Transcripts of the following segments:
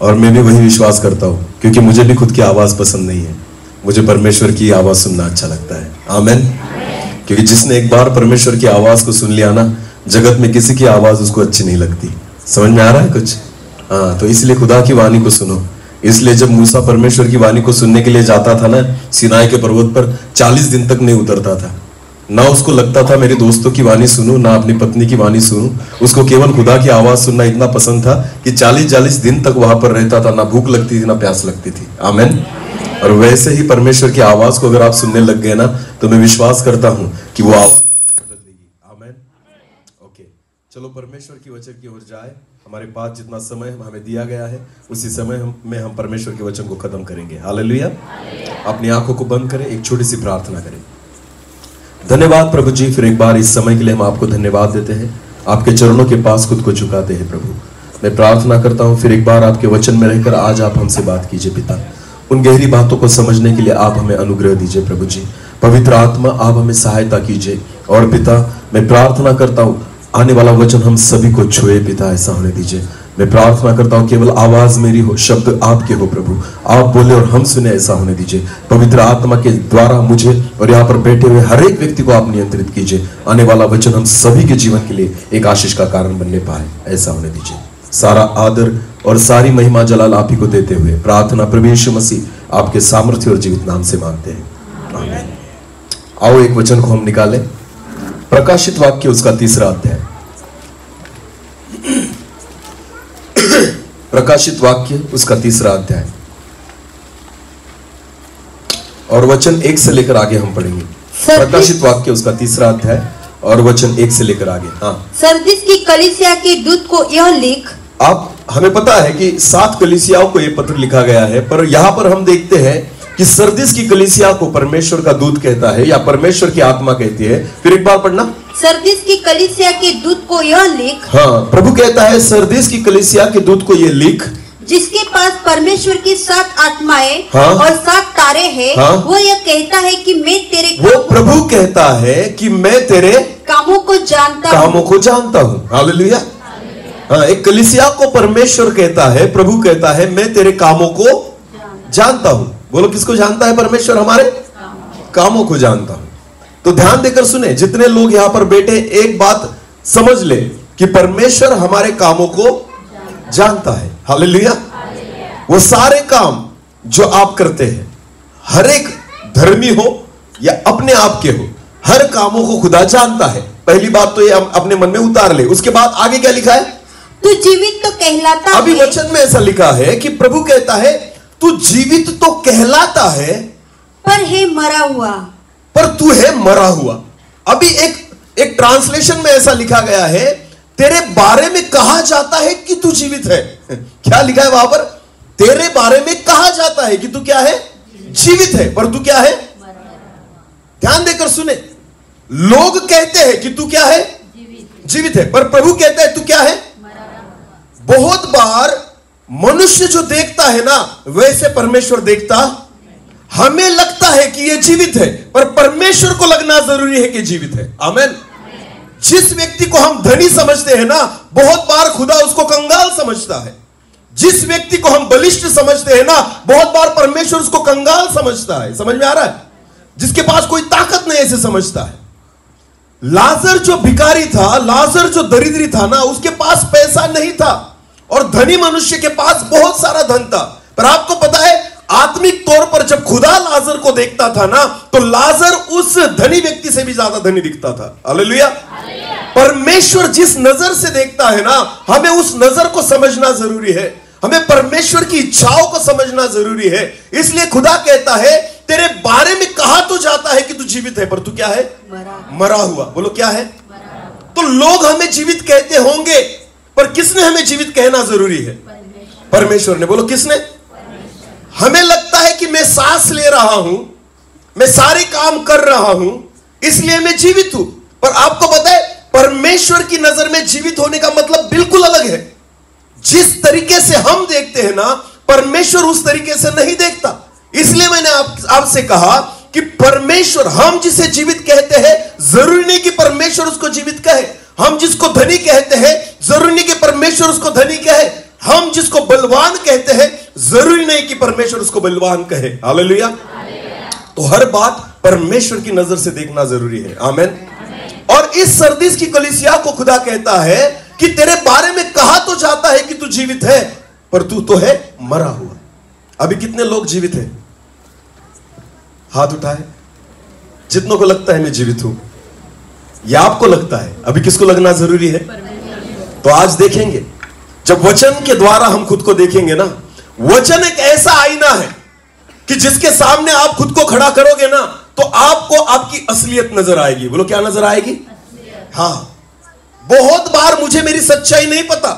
और मैं भी वही विश्वास करता हूँ, क्योंकि मुझे भी खुद की आवाज पसंद नहीं है। मुझे परमेश्वर की आवाज सुनना अच्छा लगता है। आमेन। क्योंकि जिसने एक बार परमेश्वर की आवाज को सुन लिया ना, जगत में किसी की आवाज उसको अच्छी नहीं लगती। समझ में आ रहा है कुछ? हाँ, तो इसलिए खुदा की वाणी को सुनो। इसलिए जब मूसा परमेश्वर की वाणी को सुनने के लिए जाता था ना, सिनाई के पर्वत पर 40 दिन तक नहीं उतरता था। ना उसको लगता था मेरे दोस्तों की वाणी सुनूं, ना अपनी पत्नी की वाणी सुनूं। उसको केवल खुदा की आवाज सुनना इतना पसंद था कि 40-40 दिन तक वहां पर रहता था। ना भूख लगती थी, ना प्यास लगती थी। आमेन। और वैसे ही परमेश्वर की आवाज को अगर आप सुनने लग गए ना, तो मैं विश्वास करता हूं कि वो आवाज आपको बदल देगी। आमेन। ओके, चलो परमेश्वर की वचन की ओर जाए। हमारे पास जितना समय हमें दिया गया है, उसी समय में हम परमेश्वर के वचन को खत्म करेंगे। हालेलुया। अपनी आंखों को बंद करें, एक छोटी सी प्रार्थना करें। धन्यवाद प्रभु जी, फिर एक बार इस समय के लिए हम आपको धन्यवाद देते हैं। आपके चरणों के पास खुद को झुकाते हैं प्रभु। मैं प्रार्थना करता हूं फिर एक बार आपके वचन में रहकर आज आप हमसे बात कीजिए पिता। उन गहरी बातों को समझने के लिए आप हमें अनुग्रह दीजिए प्रभु जी। पवित्र आत्मा आप हमें सहायता कीजिए। और पिता मैं प्रार्थना करता हूं आने वाला वचन हम सभी को छुए पिता, ऐसा होने दीजिए। मैं प्रार्थना करता हूं केवल आवाज मेरी हो, शब्द आपके हो प्रभु। आप बोले और हम सुने, ऐसा होने दीजिए। पवित्र आत्मा के द्वारा मुझे और यहाँ पर बैठे हुए हर एक व्यक्ति को आप नियंत्रित कीजिए। आने वाला वचन हम सभी के जीवन के लिए एक आशीष का कारण बनने पाए, ऐसा होने दीजिए। सारा आदर और सारी महिमा जलाल आप ही को देते हुए प्रार्थना प्रभु यीशु मसीह आपके सामर्थ्य और जीवित नाम से मांगते हैं। आमीन। आओ एक वचन को हम निकालें। प्रकाशित वाक्य उसका 3रा अध्याय। प्रकाशित वाक्य उसका 3रा अध्याय और वचन 1 से लेकर आगे हम पढ़ेंगे। प्रकाशित वाक्य उसका 3रा अध्याय और वचन 1 से लेकर आगे। हाँ, सरदीस की कलीसिया के दूत को यह लिख। आप हमें पता है कि 7 कलीसियाओं को यह पत्र लिखा गया है, पर यहां पर हम देखते हैं कि सरदीस की कलीसिया को परमेश्वर का दूत कहता है या परमेश्वर की आत्मा कहती है। फिर एक बार पढ़ना। सरदीस की कलीसिया के दूत को यह लिख। हाँ, प्रभु कहता है सरदीस की कलीसिया के दूत को यह लिख, जिसके पास परमेश्वर की 7 आत्माएं हाँ, और 7 तारे हैं। हाँ, वो यह कहता है कि मैं तेरे वो प्रभु कहता है कि मैं तेरे कामों को जानता हूँ। हालेलुया। हाँ, एक कलीसिया को परमेश्वर कहता है, प्रभु कहता है मैं तेरे कामों को जानता हूँ। बोलो, किसको जानता है परमेश्वर? हमारे कामों को जानता हूं। तो ध्यान देकर सुने, जितने लोग यहां पर बैठे, एक बात समझ ले कि परमेश्वर हमारे कामों को जानता है। हालेलुया। वो सारे काम जो आप करते हैं, हर एक धर्मी हो या अपने आप के हो, हर कामों को खुदा जानता है। पहली बात तो ये अपने मन में उतार ले। उसके बाद आगे क्या लिखा है? तू जीवित तो कहलाता अभी है। वचन में ऐसा लिखा है कि प्रभु कहता है तू जीवित तो कहलाता है, पर है मरा हुआ। पर तू है मरा हुआ। अभी एक ट्रांसलेशन में ऐसा लिखा गया है, तेरे बारे में कहा जाता है कि तू जीवित है। क्या लिखा है वहां पर? तेरे बारे में कहा जाता है कि तू क्या है? जीवित है, पर तू क्या है? ध्यान देकर सुने, लोग कहते हैं कि तू क्या है? जीवित है, पर प्रभु कहता है तू क्या है? बहुत बार मनुष्य जो देखता है ना, वैसे परमेश्वर देखता। हमें लगता है कि ये जीवित है, पर परमेश्वर को लगना जरूरी है कि जीवित है। आमेन। जिस व्यक्ति को हम धनी समझते हैं ना, बहुत बार खुदा उसको कंगाल समझता है। जिस व्यक्ति को हम बलिष्ठ समझते हैं ना, बहुत बार परमेश्वर उसको कंगाल समझता है। समझ में आ रहा है? जिसके पास कोई ताकत नहीं, ऐसे समझता है। लाजर जो भिखारी था, लाजर जो दरिद्री था ना, उसके पास पैसा नहीं था, और धनी मनुष्य के पास बहुत सारा धन था। पर आपको पता है, आत्मिक तौर पर जब खुदा लाजर को देखता था ना, तो लाजर उस धनी व्यक्ति से भी ज्यादा धनी दिखता था। हालेलुया। परमेश्वर जिस नजर से देखता है ना, हमें उस नजर को समझना जरूरी है। हमें परमेश्वर की इच्छाओं को समझना जरूरी है। इसलिए खुदा कहता है तेरे बारे में कहा तो जाता है कि तू जीवित है, पर तू क्या है? मरा हुआ। बोलो, क्या है? तो लोग हमें जीवित कहते होंगे, पर किसने हमें जीवित कहना जरूरी है? परमेश्वर ने। बोलो, किसने? हमें लगता है कि मैं सांस ले रहा हूं, मैं सारे काम कर रहा हूं, इसलिए मैं जीवित हूं। पर आपको पता है, परमेश्वर की नजर में जीवित होने का मतलब बिल्कुल अलग है। जिस तरीके से हम देखते हैं ना, परमेश्वर उस तरीके से नहीं देखता। इसलिए मैंने आपसे कहा कि परमेश्वर, हम जिसे जीवित कहते हैं, जरूरी नहीं कि परमेश्वर उसको जीवित कहे। हम जिसको धनी कहते हैं, जरूरी नहीं कि परमेश्वर उसको धनी कहे। हम जिसको बलवान कहते हैं जरूरी नहीं कि परमेश्वर उसको बलवान कहे। हालेलुया। तो हर बात परमेश्वर की नजर से देखना जरूरी है। आमीन। और इस सरदीस की कलीसिया को खुदा कहता है कि तेरे बारे में कहा तो जाता है कि तू जीवित है, पर तू तो है मरा हुआ। अभी कितने लोग जीवित हैं? हाथ उठाए जितनों को लगता है मैं जीवित हूं, या आपको लगता है। अभी किसको लगना जरूरी है? तो आज देखेंगे, जब वचन के द्वारा हम खुद को देखेंगे ना, वचन एक ऐसा आईना है कि जिसके सामने आप खुद को खड़ा करोगे ना, तो आपको आपकी असलियत नजर आएगी। बोलो क्या नजर आएगी? हाँ। बहुत बार मुझे मेरी सच्चाई नहीं पता,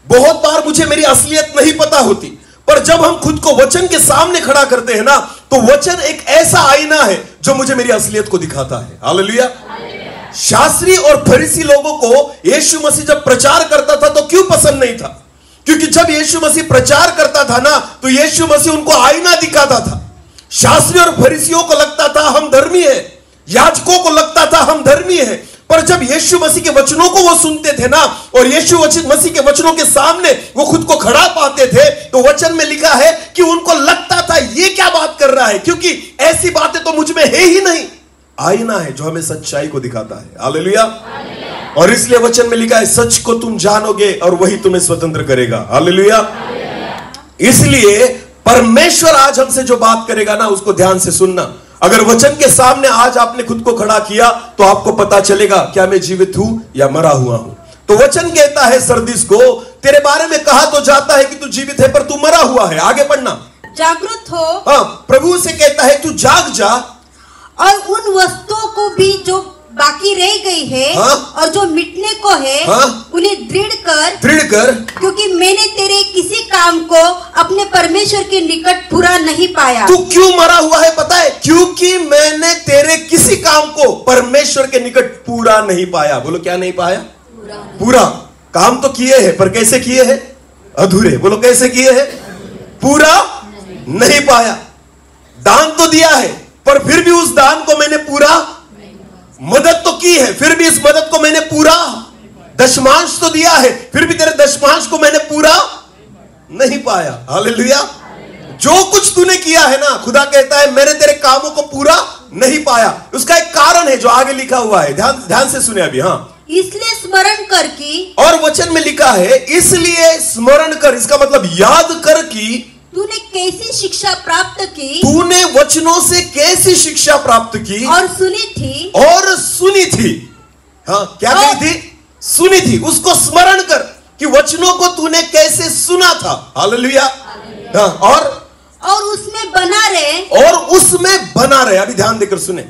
बहुत बार मुझे मेरी असलियत नहीं पता होती, पर जब हम खुद को वचन के सामने खड़ा करते हैं ना, तो वचन एक ऐसा आईना है जो मुझे मेरी असलियत को दिखाता है। हालेलुया। शास्त्री और फरीसी लोगों को यीशु मसीह जब प्रचार करता था तो क्यों पसंद नहीं था? क्योंकि जब यीशु मसीह प्रचार करता था ना, तो यीशु मसीह उनको आईना दिखाता था। शास्त्री और फरीसियों को लगता था हम धर्मी है, याजकों को लगता था हम धर्मी है, पर जब यीशु मसीह के वचनों को वो सुनते थे ना, और यीशु मसीह के वचनों के सामने वो खुद को खड़ा पाते थे, तो वचन में लिखा है कि उनको लगता था ये क्या बात कर रहा है, क्योंकि ऐसी बातें तो मुझ में है ही नहीं। आईना है जो हमें सच्चाई को दिखाता है। हालेलुया। और इसलिए वचन में लिखा है सच को तुम जानोगे और वही तुम्हें स्वतंत्र करेगा। हालेलुया। इसलिए परमेश्वर आज हमसे जो बात करेगा ना, उसको ध्यान से सुनना। अगर वचन के सामने आज आपने खुद को खड़ा किया, तो आपको पता चलेगा क्या मैं जीवित हूं या मरा हुआ हूं। तो वचन कहता है सरदीस को, तेरे बारे में कहा तो जाता है कि तू जीवित है, पर तू मरा हुआ है। आगे पढ़ना। जागृत हो। हाँ, प्रभु से कहता है तू जाग जा, और उन वस्तुओं को भी जो बाकी रह गई है, हाँ? और जो मिटने को है, हाँ? उन्हें दृढ़ कर, क्योंकि मैंने तेरे किसी काम को अपने परमेश्वर के निकट पूरा नहीं पाया। तू क्यों मरा हुआ है पता है? क्योंकि मैंने तेरे किसी काम को परमेश्वर के निकट पूरा नहीं पाया। बोलो क्या नहीं पाया? पूरा। काम तो किए हैं, पर कैसे किए हैं? अधूरे। बोलो कैसे किए हैं? पूरा नहीं पाया। दान तो दिया है, पर फिर भी उस दान को मैंने पूरा, मदद तो की है, फिर भी इस मदद को मैंने पूरा, दशमांश तो दिया है, फिर भी तेरे दशमांश को मैंने पूरा नहीं पाया। हालेलुया। जो कुछ तूने किया है ना, खुदा कहता है मैंने तेरे कामों को पूरा नहीं पाया। उसका एक कारण है जो आगे लिखा हुआ है, ध्यान से सुने अभी। हाँ, इसलिए स्मरण कर की, और वचन में लिखा है इसलिए स्मरण कर, इसका मतलब याद कर कि तूने कैसी शिक्षा प्राप्त की, तूने वचनों से कैसी शिक्षा प्राप्त की और सुनी थी। हाँ, क्या कही थी? सुनी थी। उसको स्मरण कर कि वचनों को तूने कैसे सुना था। हालेलुया। हाँ, और उसमें बना रहे, अभी ध्यान देकर सुने।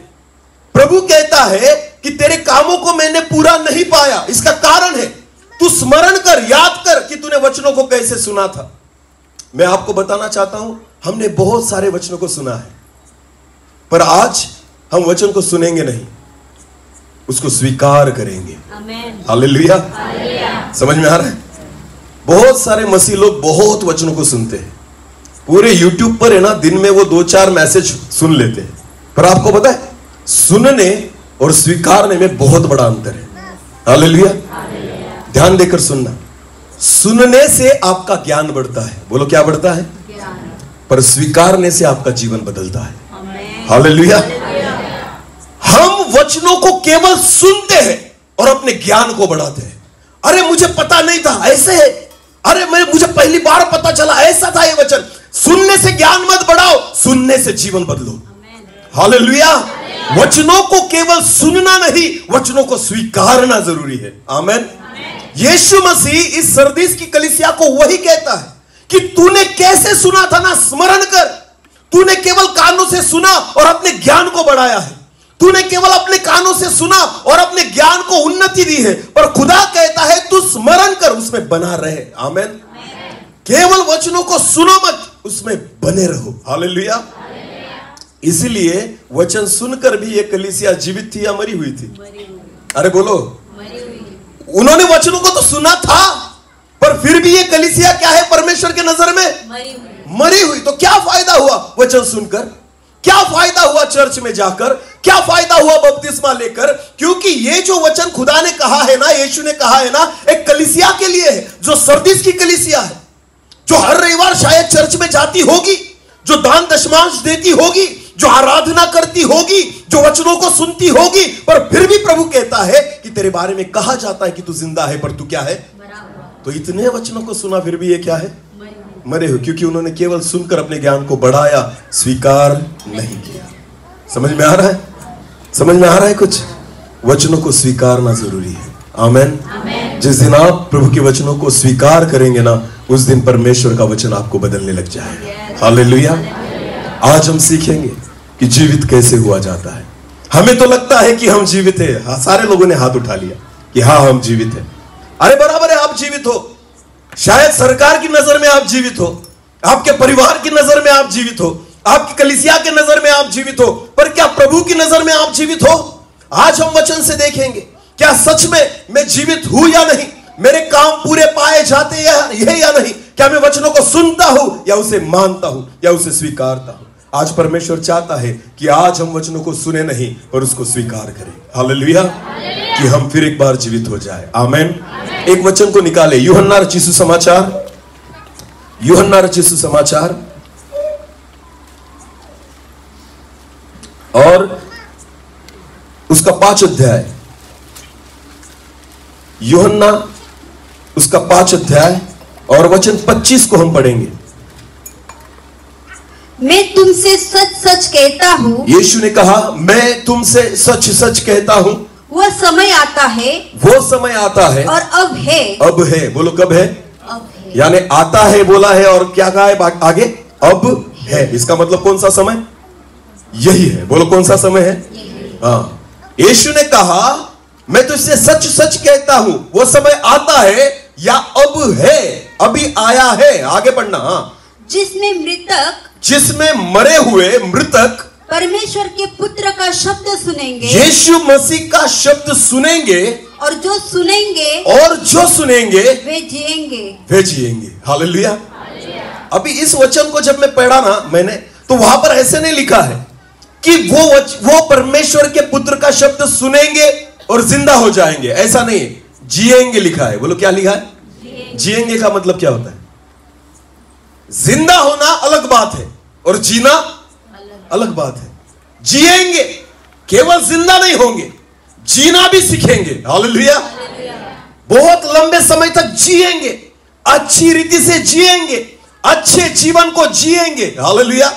प्रभु कहता है कि तेरे कामों को मैंने पूरा नहीं पाया। इसका कारण है तू स्मरण कर, याद कर कि तूने वचनों को कैसे सुना था। मैं आपको बताना चाहता हूं, हमने बहुत सारे वचनों को सुना है, पर आज हम वचन को सुनेंगे नहीं, उसको स्वीकार करेंगे। हालेलुया। समझ में आ रहा है? बहुत सारे मसीह लोग बहुत वचनों को सुनते हैं, पूरे यूट्यूब पर है ना, दिन में वो 2-4 मैसेज सुन लेते हैं, पर आपको पता है सुनने और स्वीकारने में बहुत बड़ा अंतर है। हालेलुया। ध्यान देकर सुनना। सुनने से आपका ज्ञान बढ़ता है। बोलो क्या बढ़ता है? पर स्वीकारने से आपका जीवन बदलता है। हालेलुया। हम वचनों को केवल सुनते हैं और अपने ज्ञान को बढ़ाते हैं। अरे मुझे पता नहीं था ऐसे है, अरे मुझे पहली बार पता चला ऐसा था ये वचन। सुनने से ज्ञान मत बढ़ाओ, सुनने से जीवन बदलो। हालेलुया। वचनों को केवल सुनना नहीं, वचनों को स्वीकारना जरूरी है। आमीन। यीशु मसीह इस सरदीस की कलीसिया को वही कहता है कि तूने कैसे सुना था ना, स्मरण कर। तूने केवल कानों से सुना और अपने ज्ञान को बढ़ाया है। तूने केवल अपने कानों से सुना और अपने ज्ञान को उन्नति दी है, पर खुदा कहता है तू स्मरण कर, उसमें बना रहे। आमीन। केवल वचनों को सुनो मत, उसमें बने रहो। हालेलुया। इसलिए वचन सुनकर भी ये कलीसिया जीवित थी या मरी हुई थी? अरे बोलो। उन्होंने वचनों को तो सुना था, पर फिर भी ये कलीसिया क्या है परमेश्वर के नजर में? मरी हुई। तो क्या फायदा हुआ वचन सुनकर? क्या फायदा हुआ चर्च में जाकर? क्या फायदा हुआ बपतिस्मा लेकर? क्योंकि ये जो वचन खुदा ने कहा है ना, यीशु ने कहा है ना, एक कलीसिया के लिए है, जो सरदीस की कलीसिया है, जो हर रविवार शायद चर्च में जाती होगी, जो दान दशमांश देती होगी, जो आराधना करती होगी, जो वचनों को सुनती होगी, पर फिर भी प्रभु कहता है कि तेरे बारे में कहा जाता है कि तू जिंदा है, पर तू क्या है? तो इतने वचनों को सुना, फिर भी ये क्या है? मरे हो। क्योंकि उन्होंने केवल सुनकर अपने ज्ञान को बढ़ाया, स्वीकार नहीं किया। समझ में आ रहा है? समझ में आ रहा है कुछ? वचनों को स्वीकारना जरूरी है। आमेन। जिस दिन आप प्रभु के वचनों को स्वीकार करेंगे ना, उस दिन परमेश्वर का वचन आपको बदलने लग जाएगा। हालेलुया। आज हम सीखेंगे कि जीवित कैसे हुआ जाता है। हमें तो लगता है कि हम जीवित हैं। हाँ, सारे लोगों ने हाथ उठा लिया कि हाँ हम जीवित हैं। अरे बराबर है, आप जीवित हो। शायद सरकार की नजर में आप जीवित हो, आपके परिवार की नजर में आप जीवित हो, आपकी कलीसिया के नजर में आप जीवित हो, पर क्या प्रभु की नजर में आप जीवित हो? आज हम वचन से देखेंगे क्या सच में मैं जीवित हूं या नहीं, मेरे काम पूरे पाए जाते हैं या नहीं, क्या मैं वचनों को सुनता हूं या उसे मानता हूं या उसे स्वीकारता हूं। आज परमेश्वर चाहता है कि आज हम वचनों को सुने नहीं पर उसको स्वीकार करें। हालेलुया। कि हम फिर एक बार जीवित हो जाए। आमेन। एक वचन को निकाले, यूहन्ना रचित सुसमाचार, यूहन्ना रचित सुसमाचार और उसका 5 अध्याय, यूहन्ना उसका 5 अध्याय और वचन 25 को हम पढ़ेंगे। मैं तुमसे सच सच कहता हूँ, यीशु ने कहा मैं तुमसे सच सच कहता हूँ, वह समय आता है, वो समय आता है और अब है। अब है, बोलो कब है? अब है। यानी आता है बोला है और क्या कहा है आगे? अब है। इसका मतलब कौन सा समय? यही है। बोलो कौन सा समय है? हाँ। यीशु ने कहा मैं तुझसे सच सच कहता हूं, वो समय आता है या अब है, अभी आया है। आगे पढ़ना। हाँ। जिसमें मरे हुए मृतक परमेश्वर के पुत्र का शब्द सुनेंगे, यीशु मसीह का शब्द सुनेंगे, और जो सुनेंगे वे जिएंगे। हालेलुया। अभी इस वचन को जब मैं पढ़ा ना मैंने, तो वहां पर ऐसे नहीं लिखा है कि वो परमेश्वर के पुत्र का शब्द सुनेंगे और जिंदा हो जाएंगे, ऐसा नहीं है। जिएंगे लिखा है। बोलो क्या लिखा है? जिएंगे का मतलब क्या होता है? जिंदा होना अलग बात है और जीना अलग बात है। जिएंगे, केवल जिंदा नहीं होंगे, जीना भी सीखेंगे। हालेलुया। बहुत लंबे समय तक जिएंगे, अच्छी रीति से जिएंगे, अच्छे जीवन को जिएंगे। हालेलुया।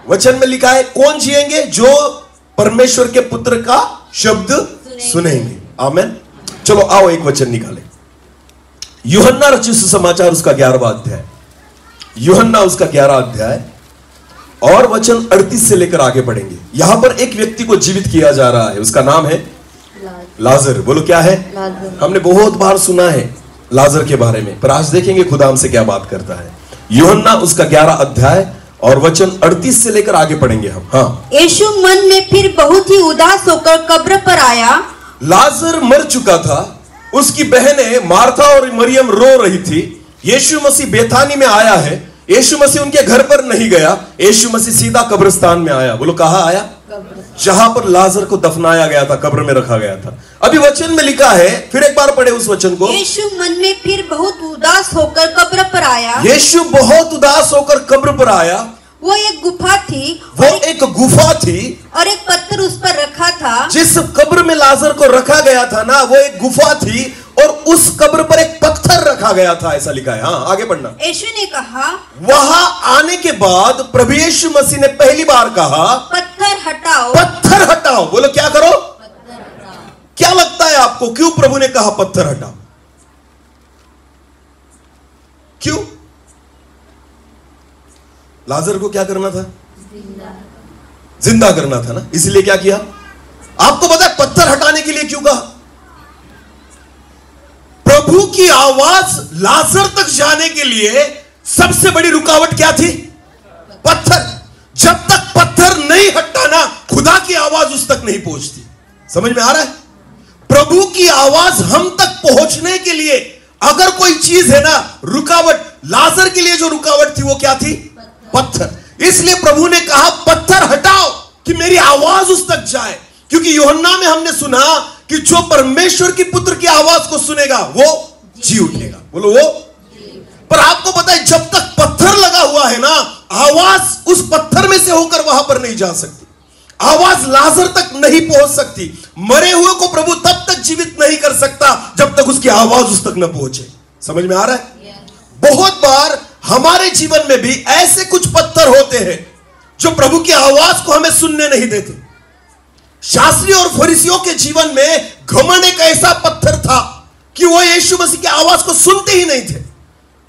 वचन में लिखा है कौन जिएंगे? जो परमेश्वर के पुत्र का शब्द सुनेंगे। आमेन। चलो आओ एक वचन निकाले, यूहन्ना रचित सुसमाचार उसका 11वां अध्याय, यूहन्ना उसका 11वां अध्याय और वचन 38 से लेकर आगे पढ़ेंगे। यहां पर एक व्यक्ति को जीवित किया जा रहा है, उसका नाम है लाजर। बोलो क्या है? हमने बहुत बार सुना है लाजर के बारे में, पर आज देखेंगे खुदा हमसे क्या बात करता है। यूहन्ना उसका 11 अध्याय और वचन 38 से लेकर आगे पढ़ेंगे हम। हाँ। यीशु मन में फिर बहुत ही उदास होकर कब्र पर आया। लाजर मर चुका था, उसकी बहनें मार्था और मरियम रो रही थी। यीशु मसीह बेथानी में आया है। यीशु मसीह उनके घर पर नहीं गया, यीशु मसीह सीधा कब्रिस्तान में आया। बोलो कहां आया? जहां पर लाजर को दफनाया गया था, कब्र में रखा गया था। अभी वचन में लिखा है, फिर एक बार पढ़े उस वचन को। यीशु मन में फिर बहुत उदास होकर कब्र पर आया। यीशु बहुत उदास होकर कब्र पर आया। वो एक गुफा थी, एक गुफा थी और एक पत्थर उस पर रखा था। जिस कब्र में लाजर को रखा गया था ना, वो एक गुफा थी और उस कब्र पर एक पत्थर रखा गया था, ऐसा लिखा है। हाँ आगे पढ़ना। यीशु ने कहा, वहां आने के बाद प्रभु यीशु मसीह ने पहली बार कहा पत्थर हटाओ। पत्थर हटाओ। बोलो क्या करो? पत्थर हटाओ। क्या लगता है आपको क्यों प्रभु ने कहा पत्थर हटाओ? क्यों? लाजर को क्या करना था? जिंदा करना था ना, इसलिए क्या किया? आपको पता है पत्थर हटाने के लिए क्यों कहा? प्रभु की आवाज लाजर तक जाने के लिए सबसे बड़ी रुकावट क्या थी? पत्थर। जब तक पत्थर नहीं हटता ना, खुदा की आवाज उस तक नहीं पहुंचती। समझ में आ रहा है? प्रभु की आवाज हम तक पहुंचने के लिए अगर कोई चीज है ना रुकावट, लाजर के लिए जो रुकावट थी वो क्या थी? पत्थर। इसलिए प्रभु ने कहा पत्थर हटाओ। कि मेरी आवाज उस तक जाए, क्योंकि यूहन्ना में हमने सुना कि जो परमेश्वर की पुत्र की आवाज को सुनेगा वो जी उठेगा। बोलो वो। पर आपको पता है जब तक पत्थर लगा हुआ है ना, आवाज उस पत्थर में से होकर वहां पर नहीं जा सकती, आवाज लाजर तक नहीं पहुंच सकती। मरे हुए को प्रभु तब तक जीवित नहीं कर सकता जब तक उसकी आवाज उस तक न पहुंचे। समझ में आ रहा है? बहुत बार हमारे जीवन में भी ऐसे कुछ पत्थर होते हैं जो प्रभु की आवाज को हमें सुनने नहीं देते। शास्त्री और फरीसियों के जीवन में घमंड एक ऐसा पत्थर था कि वो यीशु मसीह की आवाज को सुनते ही नहीं थे।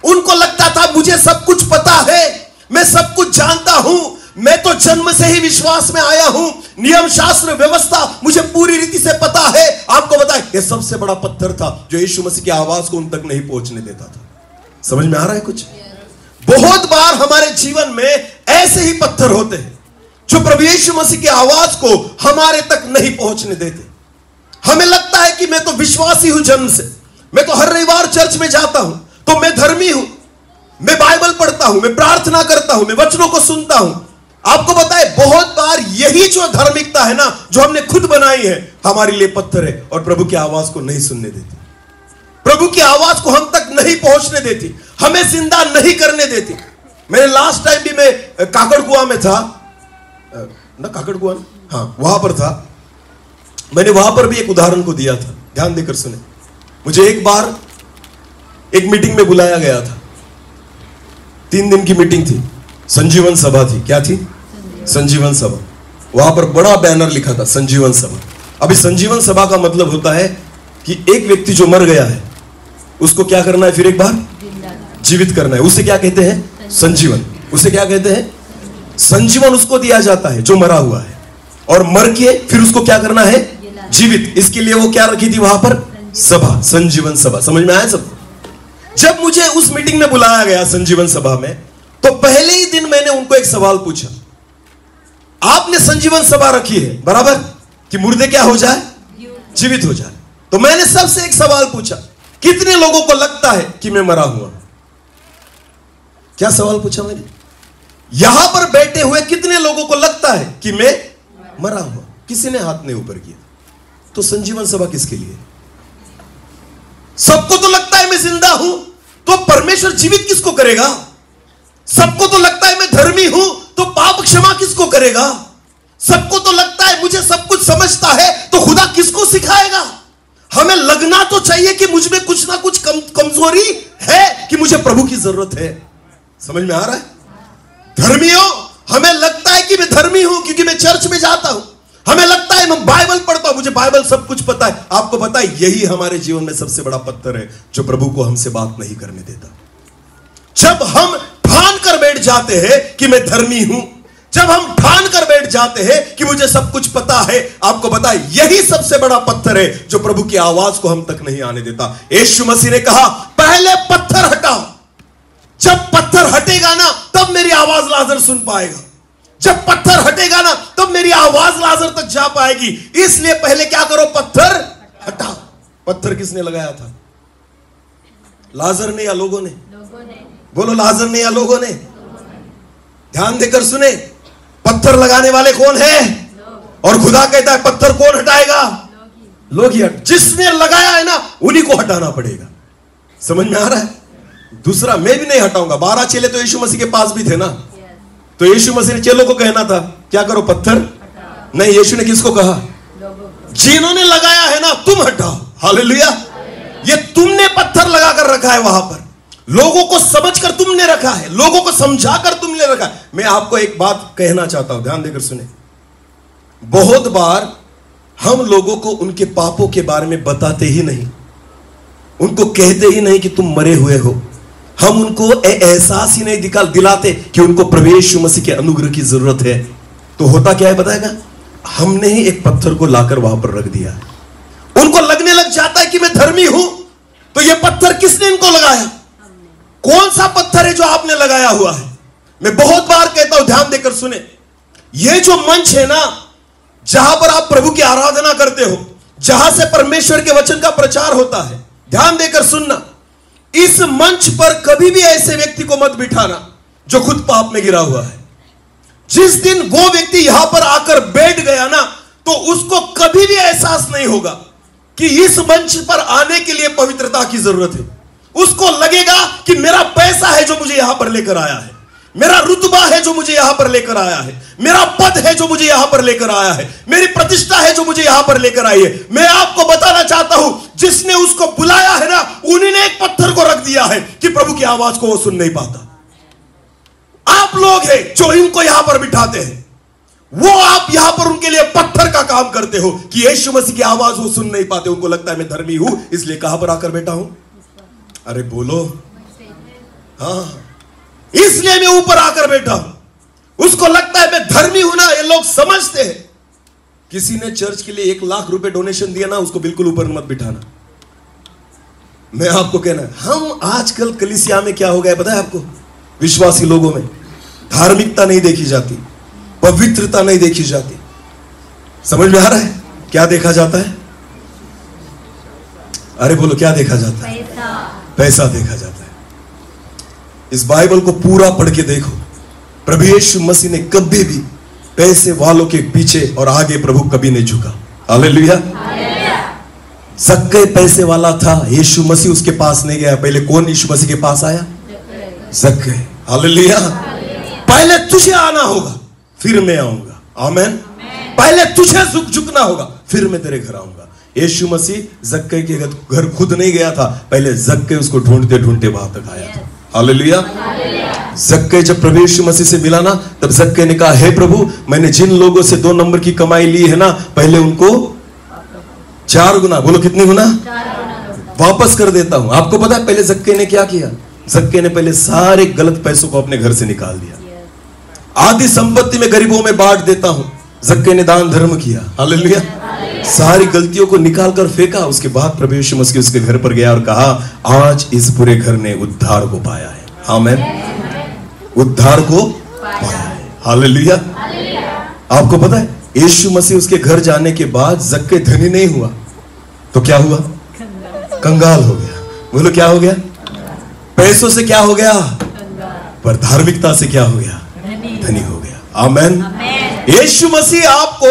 उनको लगता था मुझे सब कुछ पता है, मैं सब कुछ जानता हूं, मैं तो जन्म से ही विश्वास में आया हूं, नियम शास्त्र व्यवस्था मुझे पूरी रीति से पता है। आपको बताए यह सबसे बड़ा पत्थर था जो यीशु मसीह की आवाज को उन तक नहीं पहुंचने देता था। समझ में आ रहा है कुछ? बहुत बार हमारे जीवन में ऐसे ही पत्थर होते हैं जो प्रभु यीशु मसीह की आवाज को हमारे तक नहीं पहुंचने देते। हमें लगता है कि मैं तो विश्वासी हूं जन्म से, मैं तो हर रविवार चर्च में जाता हूं, तो मैं धर्मी हूं, मैं बाइबल पढ़ता हूं, मैं प्रार्थना करता हूं, मैं वचनों को सुनता हूं। आपको बताए बहुत बार यही जो धार्मिकता है ना, जो हमने खुद बनाई है, हमारे लिए पत्थर है और प्रभु की आवाज को नहीं सुनने देती, प्रभु की आवाज को हम तक नहीं पहुंचने देती, हमें जिंदा नहीं करने देती। मैंने लास्ट टाइम भी मैं काकड़कुआ में था ना, काकड़कुआ, हाँ वहां पर था। मैंने वहां पर भी एक उदाहरण को दिया था, ध्यान देकर सुने। मुझे एक बार एक मीटिंग में बुलाया गया था, 3 दिन की मीटिंग थी, संजीवन सभा थी। क्या थी? संजीवन सभा। वहां पर बड़ा बैनर लिखा था संजीवन सभा। अभी संजीवन सभा का मतलब होता है कि एक व्यक्ति जो मर गया है उसको क्या करना है, फिर एक बार जीवित करना है। उसे क्या कहते हैं? संजीवन। उसे क्या कहते हैं? संजीवन उसको दिया जाता है जो मरा हुआ है, और मर के फिर उसको क्या करना है? जीवित। इसके लिए वो क्या रखी थी वहां पर? सभा, संजीवन सभा। समझ में आया सबको? जब मुझे उस मीटिंग में बुलाया गया संजीवन सभा में, तो पहले ही दिन मैंने उनको एक सवाल पूछा। आपने संजीवन सभा रखी है बराबर, कि मुर्दे क्या हो जाए? जीवित हो जाए। तो मैंने सबसे एक सवाल पूछा, कितने लोगों को लगता है कि मैं मरा हुआ? क्या सवाल पूछा मैंने? यहां पर बैठे हुए कितने लोगों को लगता है कि मैं मरा हुआ? किसी ने हाथ नहीं ऊपर किया। तो संजीवन सभा किसके लिए? सबको तो लगता है मैं जिंदा हूं, तो परमेश्वर जीवित किसको करेगा? सबको तो लगता है मैं धर्मी हूं, तो पाप क्षमा किसको करेगा? सबको तो लगता है मुझे सब कुछ समझता है, तो खुदा किसको सिखाएगा? हमें लगना तो चाहिए कि मुझ में कुछ ना कुछ कमजोरी है, कि मुझे प्रभु की जरूरत है। समझ में आ रहा है? धर्मियों, हमें लगता है कि मैं धर्मी हूं क्योंकि मैं चर्च में जाता हूं, हमें लगता है मैं बाइबल पढ़ता हूं, मुझे बाइबल सब कुछ पता है। आपको पता है यही हमारे जीवन में सबसे बड़ा पत्थर है जो प्रभु को हमसे बात नहीं करने देता। जब हम ठान कर बैठ जाते हैं कि मैं धर्मी हूं, जब हम ठान कर बैठ जाते हैं कि मुझे सब कुछ पता है, आपको पता है यही सबसे बड़ा पत्थर है जो प्रभु की आवाज को हम तक नहीं आने देता। यीशु मसीह ने कहा पहले पत्थर हटाओ, जब पत्थर हटेगा ना तब मेरी आवाज लाजर सुन पाएगा, जब पत्थर हटेगा ना तब मेरी आवाज लाजर तक जा पाएगी। इसलिए पहले क्या करो? पत्थर हटाओ। पत्थर किसने लगाया था? लाजर ने या लोगों ने? बोलो लाजर ने या लोगों ने? ध्यान देकर सुने, पत्थर लगाने वाले कौन है? और खुदा कहता है पत्थर कौन हटाएगा? लोग ही। जिसने लगाया है ना उन्हीं को हटाना पड़ेगा। समझ में आ रहा है? दूसरा मैं भी नहीं हटाऊंगा। 12 चेले तो यीशु मसीह के पास भी थे ना, तो यीशु मसीह ने चेलों को कहना था क्या करो? पत्थर नहीं, यीशु ने किसको कहा? जिन्होंने लगाया है ना तुम हटाओ। हालेलुया। ये तुमने पत्थर लगाकर रखा है, वहां पर लोगों को समझकर तुमने रखा है, लोगों को समझाकर तुमने रखा है। मैं आपको एक बात कहना चाहता हूं, ध्यान देकर सुने। बहुत बार हम लोगों को उनके पापों के बारे में बताते ही नहीं, उनको कहते ही नहीं कि तुम मरे हुए हो। हम उनको एहसास ही नहीं दिलाते कि उनको प्रभु यीशु मसीह के अनुग्रह की जरूरत है। तो होता क्या है बताएगा? हमने ही एक पत्थर को लाकर वहां पर रख दिया। उनको लगने लग जाता है कि मैं धर्मी हूं, तो यह पत्थर किसने इनको लगाया? कौन सा पत्थर है जो आपने लगाया हुआ है? मैं बहुत बार कहता हूं, ध्यान देकर सुने, यह जो मंच है ना, जहां पर आप प्रभु की आराधना करते हो, जहां से परमेश्वर के वचन का प्रचार होता है, ध्यान देकर सुनना, इस मंच पर कभी भी ऐसे व्यक्ति को मत बिठाना जो खुद पाप में गिरा हुआ है। जिस दिन वो व्यक्ति यहां पर आकर बैठ गया ना, तो उसको कभी भी एहसास नहीं होगा कि इस मंच पर आने के लिए पवित्रता की जरूरत है। उसको लगेगा कि मेरा पैसा है जो मुझे यहां पर लेकर आया है, मेरा रुतबा है जो मुझे यहां पर लेकर आया है, मेरा पद है जो मुझे यहां पर लेकर आया है, मेरी प्रतिष्ठा है जो मुझे यहां पर लेकर आई है। मैं आपको बताना चाहता हूं, जिसने उसको बुलाया है ना, उन्हीं ने एक पत्थर को रख दिया है कि प्रभु की आवाज को वो सुन नहीं पाता। आप लोग हैं जो इनको यहां पर बिठाते हैं, वो आप यहां पर उनके लिए पत्थर का काम करते हो कि यीशु मसीह की आवाज वो सुन नहीं पाते। उनको लगता है मैं धर्मी हूं इसलिए कहां पर आकर बैठा हूं। अरे बोलो, हाँ, इसलिए मैं ऊपर आकर बैठा हूं। उसको लगता है मैं धर्मी हूं ना। ये लोग समझते हैं। किसी ने चर्च के लिए 1 लाख रुपए डोनेशन दिया ना, उसको बिल्कुल ऊपर मत बिठाना। मैं आपको कहना, हम आजकल कलीसिया में क्या हो गया पता है आपको? विश्वासी लोगों में धार्मिकता नहीं देखी जाती, पवित्रता नहीं देखी जाती। समझ में आ रहा है क्या देखा जाता है? अरे बोलो, क्या देखा जाता है? पैसा देखा जाता है। इस बाइबल को पूरा पढ़ के देखो, प्रभु यीशु मसीह ने कभी भी पैसे वालों के पीछे और आगे प्रभु कभी नहीं झुका। हालेलुया। ज़क्कै पैसे वाला था, यीशु मसीह उसके पास नहीं गया। पहले कौन यीशु मसीह के पास आया? ज़क्कै। हालेलुया। पहले तुझे आना होगा फिर मैं आऊंगा। आमेन। पहले तुझे झुकना होगा फिर मैं तेरे घर आऊंगा। यीशु मसीह ज़क्कै के घर खुद नहीं गया था, पहले ज़क्कै उसको ढूंढते ढूंढते वहां तक आया था। हालेलुया। ज़क्कै जब प्रभु यीशु मसीह से मिला ना, तब ज़क्कै ने कहा, हे प्रभु, मैंने जिन लोगों से 2 नंबर की कमाई ली है ना, पहले उनको 4 गुना, बोलो कितनी गुना, वापस कर देता हूं। आपको पता है पहले ज़क्कै ने क्या किया? ज़क्कै ने पहले सारे गलत पैसों को अपने घर से निकाल दिया। आधी संपत्ति में गरीबों में बांट देता हूं। ज़क्कै ने दान धर्म किया। हालेलुया। सारी गलतियों को निकाल कर फेंका। उसके बाद प्रभु यीशु मसीह उसके घर पर गया और कहा, आज इस पूरे घर ने उद्धार को पाया है। आमीन। उद्धार को पाया है। हालेलुया। आपको पता है यीशु मसीह उसके घर जाने के बाद ज़क्कै धनी नहीं हुआ तो क्या हुआ? कंगाल हो गया। बोलो क्या हो गया? पैसों से क्या हो गया? पर धार्मिकता से क्या हो गया? धनी हो गया। आमीन। यीशु मसीह आपको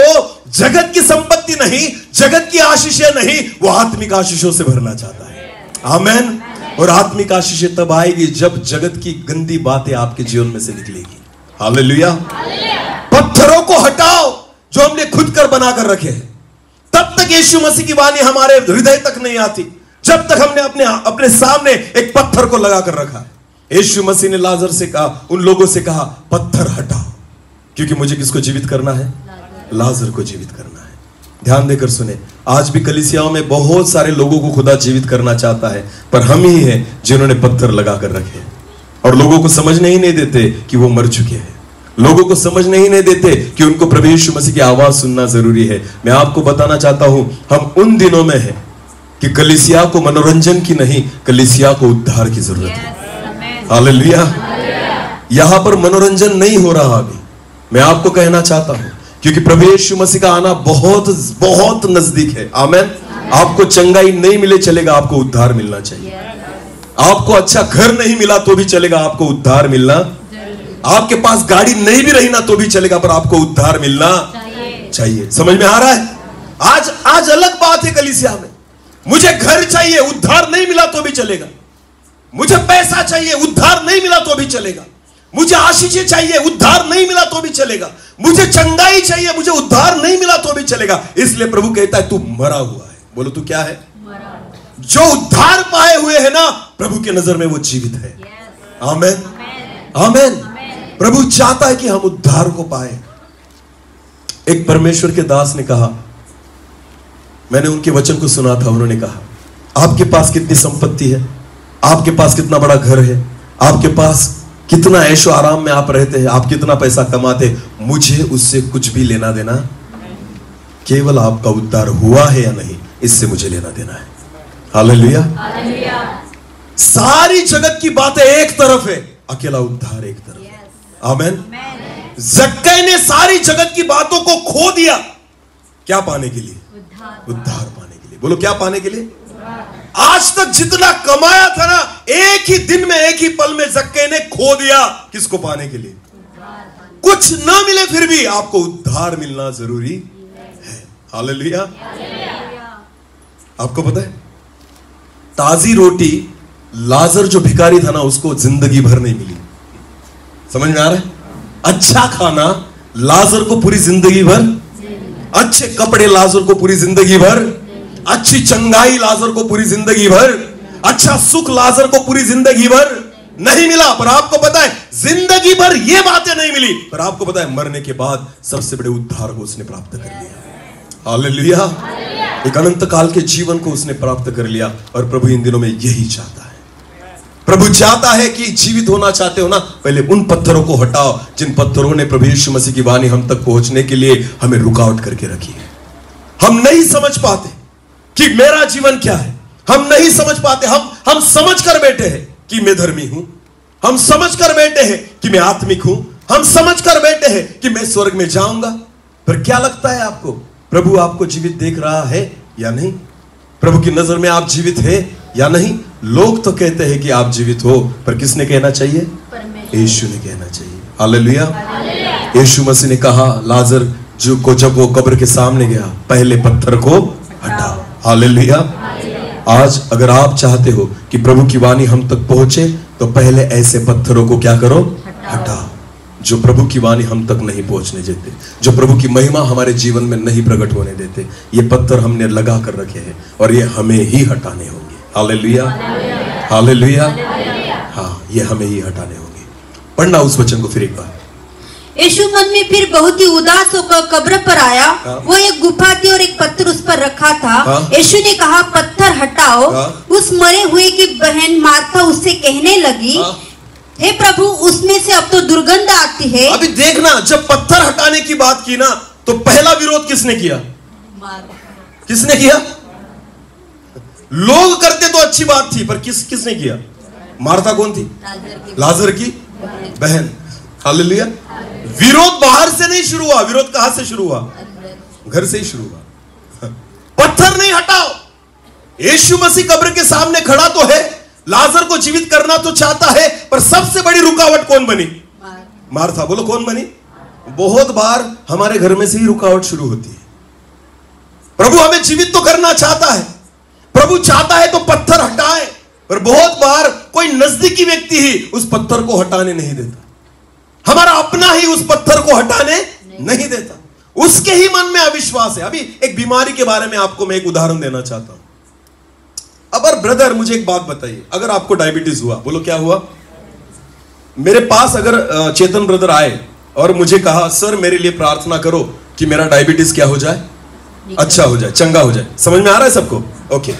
जगत की संपत्ति नहीं, जगत की आशीषें नहीं, वो आत्मिक आशीषों से भरना चाहता है। आमीन। और आत्मिक आशीषें तब आएगी जब जगत की गंदी बातें आपके जीवन में से निकलेगी। हालेलुया। पत्थरों को हटाओ जो हमने खुद कर बनाकर रखे हैं। तब तक यीशु मसीह की वाणी हमारे हृदय तक नहीं आती जब तक हमने अपने सामने एक पत्थर को लगाकर रखा है। यीशु मसीह ने लाजर से कहा, उन लोगों से कहा, पत्थर हटाओ, क्योंकि मुझे किसको जीवित करना है? लाजर को जीवित करना है। ध्यान देकर सुने, आज भी कलीसियाओं में बहुत सारे लोगों को खुदा जीवित करना चाहता है, पर हम ही हैं जिन्होंने पत्थर लगाकर रखे हैं और लोगों को समझने ही नहीं देते कि वो मर चुके हैं। लोगों को समझने ही नहीं देते कि उनको प्रभु यीशु मसीह की आवाज सुनना जरूरी है। मैं आपको बताना चाहता हूं, हम उन दिनों में हैं कि कलीसिया को मनोरंजन की नहीं, कलीसिया को उद्धार की जरूरत है। हालेलुया। यहां पर मनोरंजन नहीं हो रहा अभी। मैं आपको कहना चाहता हूं, क्योंकि प्रभु यीशु मसीह का आना बहुत बहुत नजदीक है। आमीन। आपको चंगाई नहीं मिले चलेगा, आपको उद्धार मिलना चाहिए। आपको अच्छा घर नहीं मिला तो भी चलेगा, आपको उद्धार मिलना। आपके पास गाड़ी नहीं भी रही ना तो भी चलेगा, पर आपको उद्धार मिलना चाहिए। समझ में आ रहा है? आज अलग बात है कलीसिया में। मुझे घर चाहिए, उद्धार नहीं मिला तो भी चलेगा। मुझे पैसा चाहिए, उद्धार नहीं मिला तो भी चलेगा। मुझे आशीष चाहिए, उद्धार नहीं मिला तो भी चलेगा। मुझे चंगाई चाहिए, मुझे उद्धार नहीं मिला तो भी चलेगा। इसलिए प्रभु कहता है, तू मरा हुआ है। बोलो तू क्या है? जो उद्धार पाए हुए है ना, प्रभु के नजर में वो जीवित है। आमीन। आमीन। प्रभु चाहता है कि हम उद्धार को पाए। एक परमेश्वर के दास ने कहा, मैंने उनके वचन को सुना था, उन्होंने कहा, आपके पास कितनी संपत्ति है, आपके पास कितना बड़ा घर है, आपके पास कितना ऐशो आराम में आप रहते हैं, आप कितना पैसा कमाते, मुझे उससे कुछ भी लेना देना, केवल आपका उद्धार हुआ है या नहीं, इससे मुझे लेना देना है। हालेलुया। सारी जगत की बातें एक तरफ है, अकेला उद्धार एक तरफ है। आमीन। ज़क्कै ने सारी जगत की बातों को खो दिया, क्या पाने के लिए? उद्धार पाने के लिए। बोलो क्या पाने के लिए? आज तक जितना कमाया था ना, एक ही दिन में, एक ही पल में ज़क्कै ने खो दिया। किसको पाने के लिए? कुछ ना मिले फिर भी आपको उद्धार मिलना जरूरी है। हालेलुया। आपको पता है ताजी रोटी लाजर जो भिखारी था ना उसको जिंदगी भर नहीं मिली। समझ में आ रहा है? अच्छा खाना लाजर को पूरी जिंदगी भर, अच्छे कपड़े लाजर को पूरी जिंदगी भर, अच्छी चंगाई लाजर को पूरी जिंदगी भर, अच्छा सुख लाजर को पूरी जिंदगी भर नहीं मिला। पर आपको पता है जिंदगी भर ये बातें नहीं मिली, पर आपको पता है मरने के बाद सबसे बड़े उद्धार को उसने प्राप्त कर लिया। हालेलुया। एक अनंत काल के जीवन को उसने प्राप्त कर लिया। और प्रभु इन दिनों में यही चाहता है। प्रभु चाहता है कि जीवित होना चाहते हो ना, पहले उन पत्थरों को हटाओ जिन पत्थरों ने प्रभु यीशु मसीह की वाणी हम तक पहुंचने के लिए हमें रुकावट करके रखी है। हम नहीं समझ पाते कि मेरा जीवन क्या है। हम नहीं समझ पाते। हम समझ कर बैठे हैं कि मैं धर्मी हूं, हम समझ कर बैठे हैं कि मैं आत्मिक हूं, हम समझ कर बैठे हैं कि मैं स्वर्ग में जाऊंगा। पर क्या लगता है आपको, प्रभु आपको जीवित देख रहा है या नहीं? प्रभु की नजर में आप जीवित है या नहीं? लोग तो कहते हैं कि आप जीवित हो, पर किसने कहना चाहिए? यीशु ने कहना चाहिए। हालेलुया। यीशु मसीह ने कहा लाजर जो को जब वो कब्र के सामने गया, पहले पत्थर को हटाओ। हालेलुया। आज अगर आप चाहते हो कि प्रभु की वाणी हम तक पहुंचे तो पहले ऐसे पत्थरों को क्या करो? हटाओ, जो प्रभु की वाणी हम तक नहीं पहुंचने देते, जो प्रभु की महिमा हमारे जीवन में नहीं प्रकट होने देते। ये पत्थर हमने लगा कर रखे हैं और ये हमें ही हटाने होंगे। हालेलुया। हालेलुया। हाँ, ये हमें ही हटाने होंगे। पढ़ना उस वचन को फिर एक बार। यीशु मन में फिर बहुत ही उदास होकर कब्र पर आया। हाँ। वो एक गुफा थी और एक पत्थर उस पर रखा था। हाँ। यीशु ने कहा पत्थर हटाओ। हाँ। उस मरे हुए की बहन मार्था उससे कहने लगी, हाँ। हे प्रभु, उसमें से अब तो दुर्गंध आती है। अभी देखना, जब पत्थर हटाने की बात की ना तो पहला विरोध किसने किया? किसने किया? लोग करते तो अच्छी बात थी, पर किसने किया? मार्था कौन थी? लाजर की बहन। हालेलुया। विरोध बाहर से नहीं शुरू हुआ। विरोध कहां से शुरू हुआ? घर से ही शुरू हुआ। पत्थर नहीं हटाओ। यीशु मसीह कब्र के सामने खड़ा तो है, लाजर को जीवित करना तो चाहता है, पर सबसे बड़ी रुकावट कौन बनी? मार्था। बोलो कौन बनी? बहुत बार हमारे घर में से ही रुकावट शुरू होती है। प्रभु हमें जीवित तो करना चाहता है, प्रभु चाहता है तो पत्थर हटाए, पर बहुत बार कोई नजदीकी व्यक्ति ही उस पत्थर को हटाने नहीं देता। हमारा अपना ही उस पत्थर को हटाने नहीं देता। उसके ही मन में अविश्वास है। अभी एक बीमारी के बारे में आपको मैं एक उदाहरण देना चाहता हूं। अब ब्रदर मुझे एक बात बताइए, अगर आपको डायबिटीज हुआ, बोलो क्या हुआ? मेरे पास अगर चेतन ब्रदर आए और मुझे कहा सर मेरे लिए प्रार्थना करो कि मेरा डायबिटीज क्या हो जाए? अच्छा हो जाए, चंगा हो जाए। समझ में आ रहा है सबको? ओके।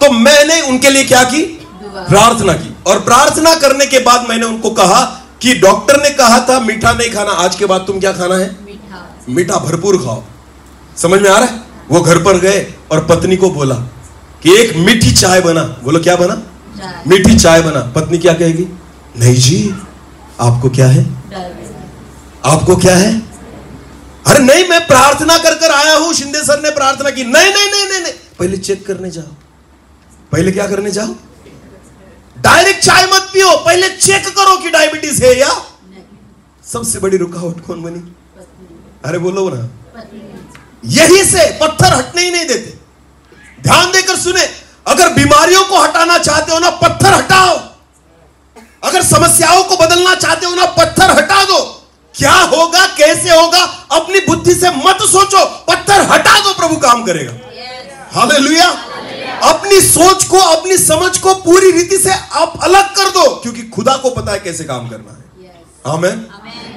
तो मैंने उनके लिए क्या की? प्रार्थना की। और प्रार्थना करने के बाद मैंने उनको कहा कि डॉक्टर ने कहा था मीठा नहीं खाना, आज के बाद तुम क्या खाना है? मीठा भरपूर खाओ। समझ में आ रहा है? वो घर पर गए और पत्नी को बोला कि एक मीठी चाय बना। बोलो क्या बना? मीठी चाय बना। पत्नी क्या कहेगी? नहीं जी, आपको क्या है? आपको क्या है? अरे नहीं, मैं प्रार्थना कर कर आया हूं, शिंदे सर ने प्रार्थना की। नहीं नहीं नहीं नहीं नहीं, पहले चेक करने जाओ। पहले क्या करने जाओ? डायरेक्ट चाय मत पियो, पहले चेक करो कि डायबिटीज है या। सबसे बड़ी रुकावट कौन बनी? अरे बोलो ना। यही से पत्थर हटने ही नहीं देते। ध्यान देकर सुने, अगर बीमारियों को हटाना चाहते हो ना, पत्थर हटाओ। अगर समस्याओं को बदलना चाहते हो ना, पत्थर हटा दो। क्या होगा, कैसे होगा, अपनी बुद्धि से मत सोचो, पत्थर हटा दो, प्रभु काम करेगा। हालेलुया। अपनी सोच को, अपनी समझ को पूरी रीति से आप अलग कर दो, क्योंकि खुदा को पता है कैसे काम करना है। आमीन।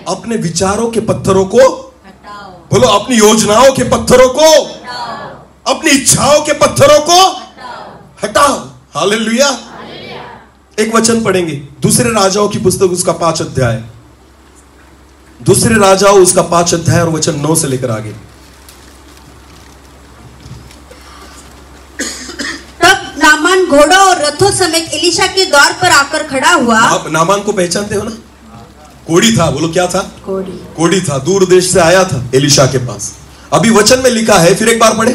अपने विचारों के पत्थरों को हटाओ। बोलो अपनी योजनाओं के पत्थरों को हटाओ। अपनी इच्छाओं के पत्थरों को हटाओ। हालेलुया। एक वचन पढ़ेंगे, दूसरे राजाओं की पुस्तक उसका 5 अध्याय। दूसरे राजाओं उसका 5 अध्याय और वचन 9 से लेकर आगे। तब नामान घोड़ा और रथों समेत एलीशा के द्वार पर आकर खड़ा हुआ। आप नामान को पहचानते हो ना? कोढ़ी था। बोलो क्या था? कोढ़ी था, दूर देश से आया था एलीशा के पास। अभी वचन में लिखा है, फिर एक बार पढ़े।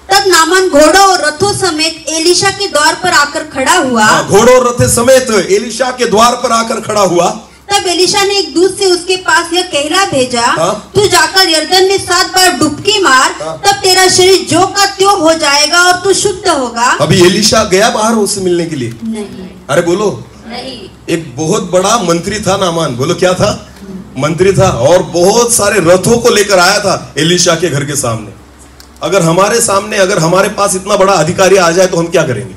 तब नामान घोड़ों और रथों समेत एलीशा के द्वार पर आकर खड़ा हुआ। घोड़ों और रथ समेत एलीशा के द्वार पर आकर खड़ा हुआ। तब एलिशा ने एक दूत से उसके पास यह कहला भेजा, हाँ? तू जाकर यर्दन में 7 बार डुबकी मार, हाँ? तब तेरा शरीर जो का त्यों हो जाएगा और तू शुद्ध होगा। अभी एलिशा गया बाहर उससे मिलने के लिए? नहीं, अरे बोलो। नहीं। एक बहुत बड़ा मंत्री था नामान, बोलो क्या था? मंत्री था, और बहुत सारे रथों को लेकर आया था एलिशा के घर के सामने। अगर हमारे सामने, अगर हमारे पास इतना बड़ा अधिकारी आ जाए तो हम क्या करेंगे?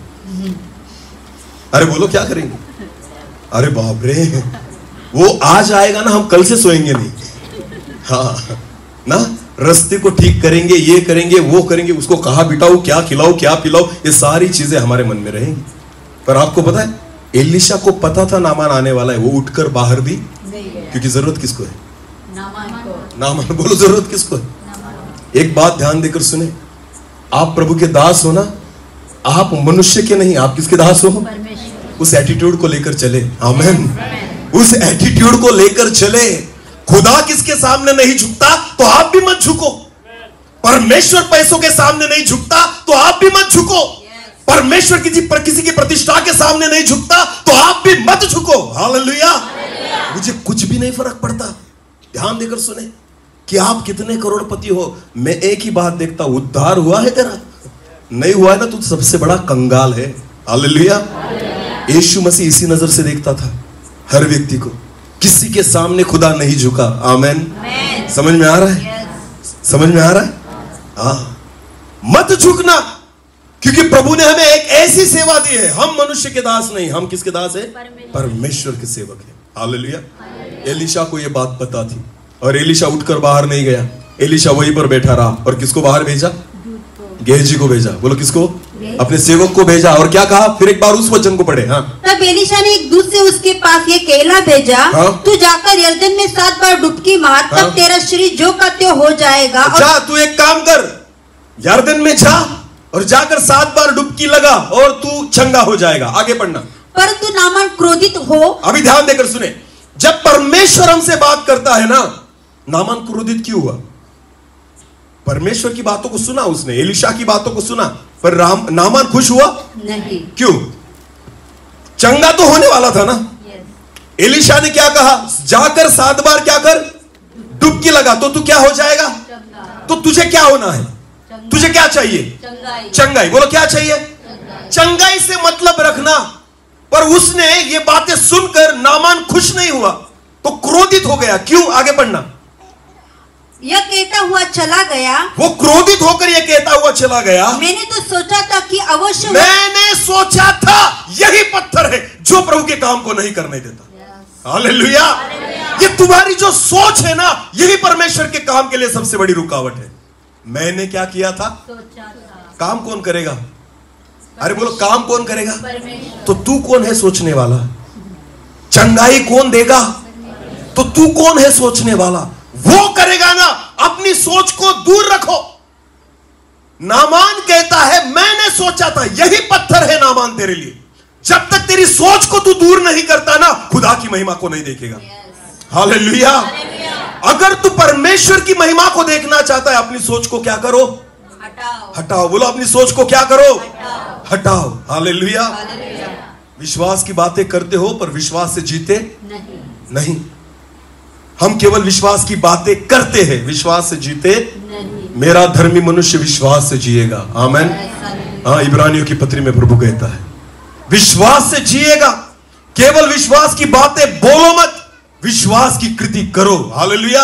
अरे बोलो क्या करेंगे? अरे बाप रे, वो आ जाएगा ना, हम कल से सोएंगे नहीं। हाँ ना, रास्ते को ठीक करेंगे, ये करेंगे, वो करेंगे, उसको कहाँ बिठाओ, क्या खिलाओ, क्या पिलाओ, ये सारी चीजें हमारे मन में रहेंगी। पर आपको पता है, एलिशा को पता था नामान आने वाला है, वो उठकर बाहर भी, क्योंकि जरूरत किसको है? नामान। बोलो जरूरत किसको है? एक बात ध्यान देकर सुने, आप प्रभु के दास हो ना, आप मनुष्य के नहीं, आप किसके दास हो? उस एटीट्यूड को लेकर चले। आमीन। उस एटीट्यूड को लेकर चले। खुदा किसके सामने नहीं झुकता तो आप भी मत झुको। परमेश्वर पैसों के सामने नहीं झुकता तो आप भी मत झुको। परमेश्वर किसी की प्रतिष्ठा के सामने नहीं झुकता तो आप भी मत झुको। हालेलुया। मुझे कुछ भी नहीं फर्क पड़ता, ध्यान देकर सुने, कि आप कितने करोड़पति हो। मैं एक ही बात देखता हूं, उद्धार हुआ है तेरा? नहीं हुआ है ना, तो सबसे बड़ा कंगाल है। हालेलुया। यीशु मसीह इसी नजर से देखता था हर व्यक्ति को, किसी के सामने खुदा नहीं झुका। आमेन। समझ में आ रहा है? समझ में आ रहा है? हाँ, मत झुकना, क्योंकि प्रभु ने हमें एक ऐसी सेवा दी है। हम मनुष्य के दास नहीं, हम किसके दास है? परमेश्वर के सेवक है। हालेलुया। एलिशा को यह बात पता थी, और एलिशा उठकर बाहर नहीं गया, एलिशा वहीं पर बैठा रहा। और किसको बाहर भेजा? गेहजी को भेजा। बोलो किसको? अपने सेवक को भेजा। और क्या कहा? फिर एक बार उस वचन को पढ़े। हाँ। तब एलिशा ने एक दूत से उसके पास ये कहला भेजा, हाँ? तू जाकर यर्दन में 7 बार डुबकी मार, तब हाँ? तेरा शरीर जो का त्यों हो जाएगा। जा, तू एक काम कर, यर्दन में जा और जाकर 7 बार डुबकी लगा और तू चंगा हो जाएगा। आगे पढ़ना। परंतु नामान क्रोधित हो। अभी ध्यान देकर सुने, जब परमेश्वर हमसे बात करता है ना, नामान क्रोधित क्यों हुआ? परमेश्वर की बातों को सुना उसने, एलिशा की बातों को सुना, पर नामान खुश हुआ नहीं। क्यों? चंगा तो होने वाला था ना। एलिशा ने क्या कहा? जाकर 7 बार क्या कर? डुबकी लगा, तो तू क्या हो जाएगा? तो तुझे क्या होना है? तुझे क्या चाहिए? चंगाई। बोलो क्या चाहिए? चंगाई से मतलब रखना। पर उसने ये बातें सुनकर नामान खुश नहीं हुआ, तो क्रोधित हो गया। क्यों? आगे पढ़ना। यह कहता हुआ चला गया, वो क्रोधित होकर यह कहता हुआ चला गया, मैंने तो सोचा था कि अवश्य, मैंने सोचा था यही पत्थर है जो प्रभु के काम को नहीं करने देता। हालेलुया। ये तुम्हारी जो सोच है ना, यही परमेश्वर के काम के लिए सबसे बड़ी रुकावट है। मैंने क्या किया था? काम कौन करेगा? अरे बोलो, काम कौन करेगा? तो तू कौन है सोचने वाला? चंगाई कौन देगा? तो तू कौन है सोचने वाला? वो करेगा ना। अपनी सोच को दूर रखो। नामान कहता है मैंने सोचा था यही पत्थर है नामान तेरे लिए। जब तक तेरी सोच को तू दूर नहीं करता ना, खुदा की महिमा को नहीं देखेगा। हालेलुया। अगर तू परमेश्वर की महिमा को देखना चाहता है, अपनी सोच को क्या करो? हटाओ। बोलो अपनी सोच को क्या करो? हटाओ। हालेलुया। विश्वास की बातें करते हो पर विश्वास से जीते नहीं। हम केवल विश्वास की बातें करते हैं, विश्वास से जीते नहीं। मेरा धर्मी मनुष्य विश्वास से जिएगा। आमीन। हाँ, इब्रानियों की पत्री में प्रभु कहता है विश्वास से जिएगा। केवल विश्वास की बातें बोलो मत, विश्वास की कृति करो। हालेलुया।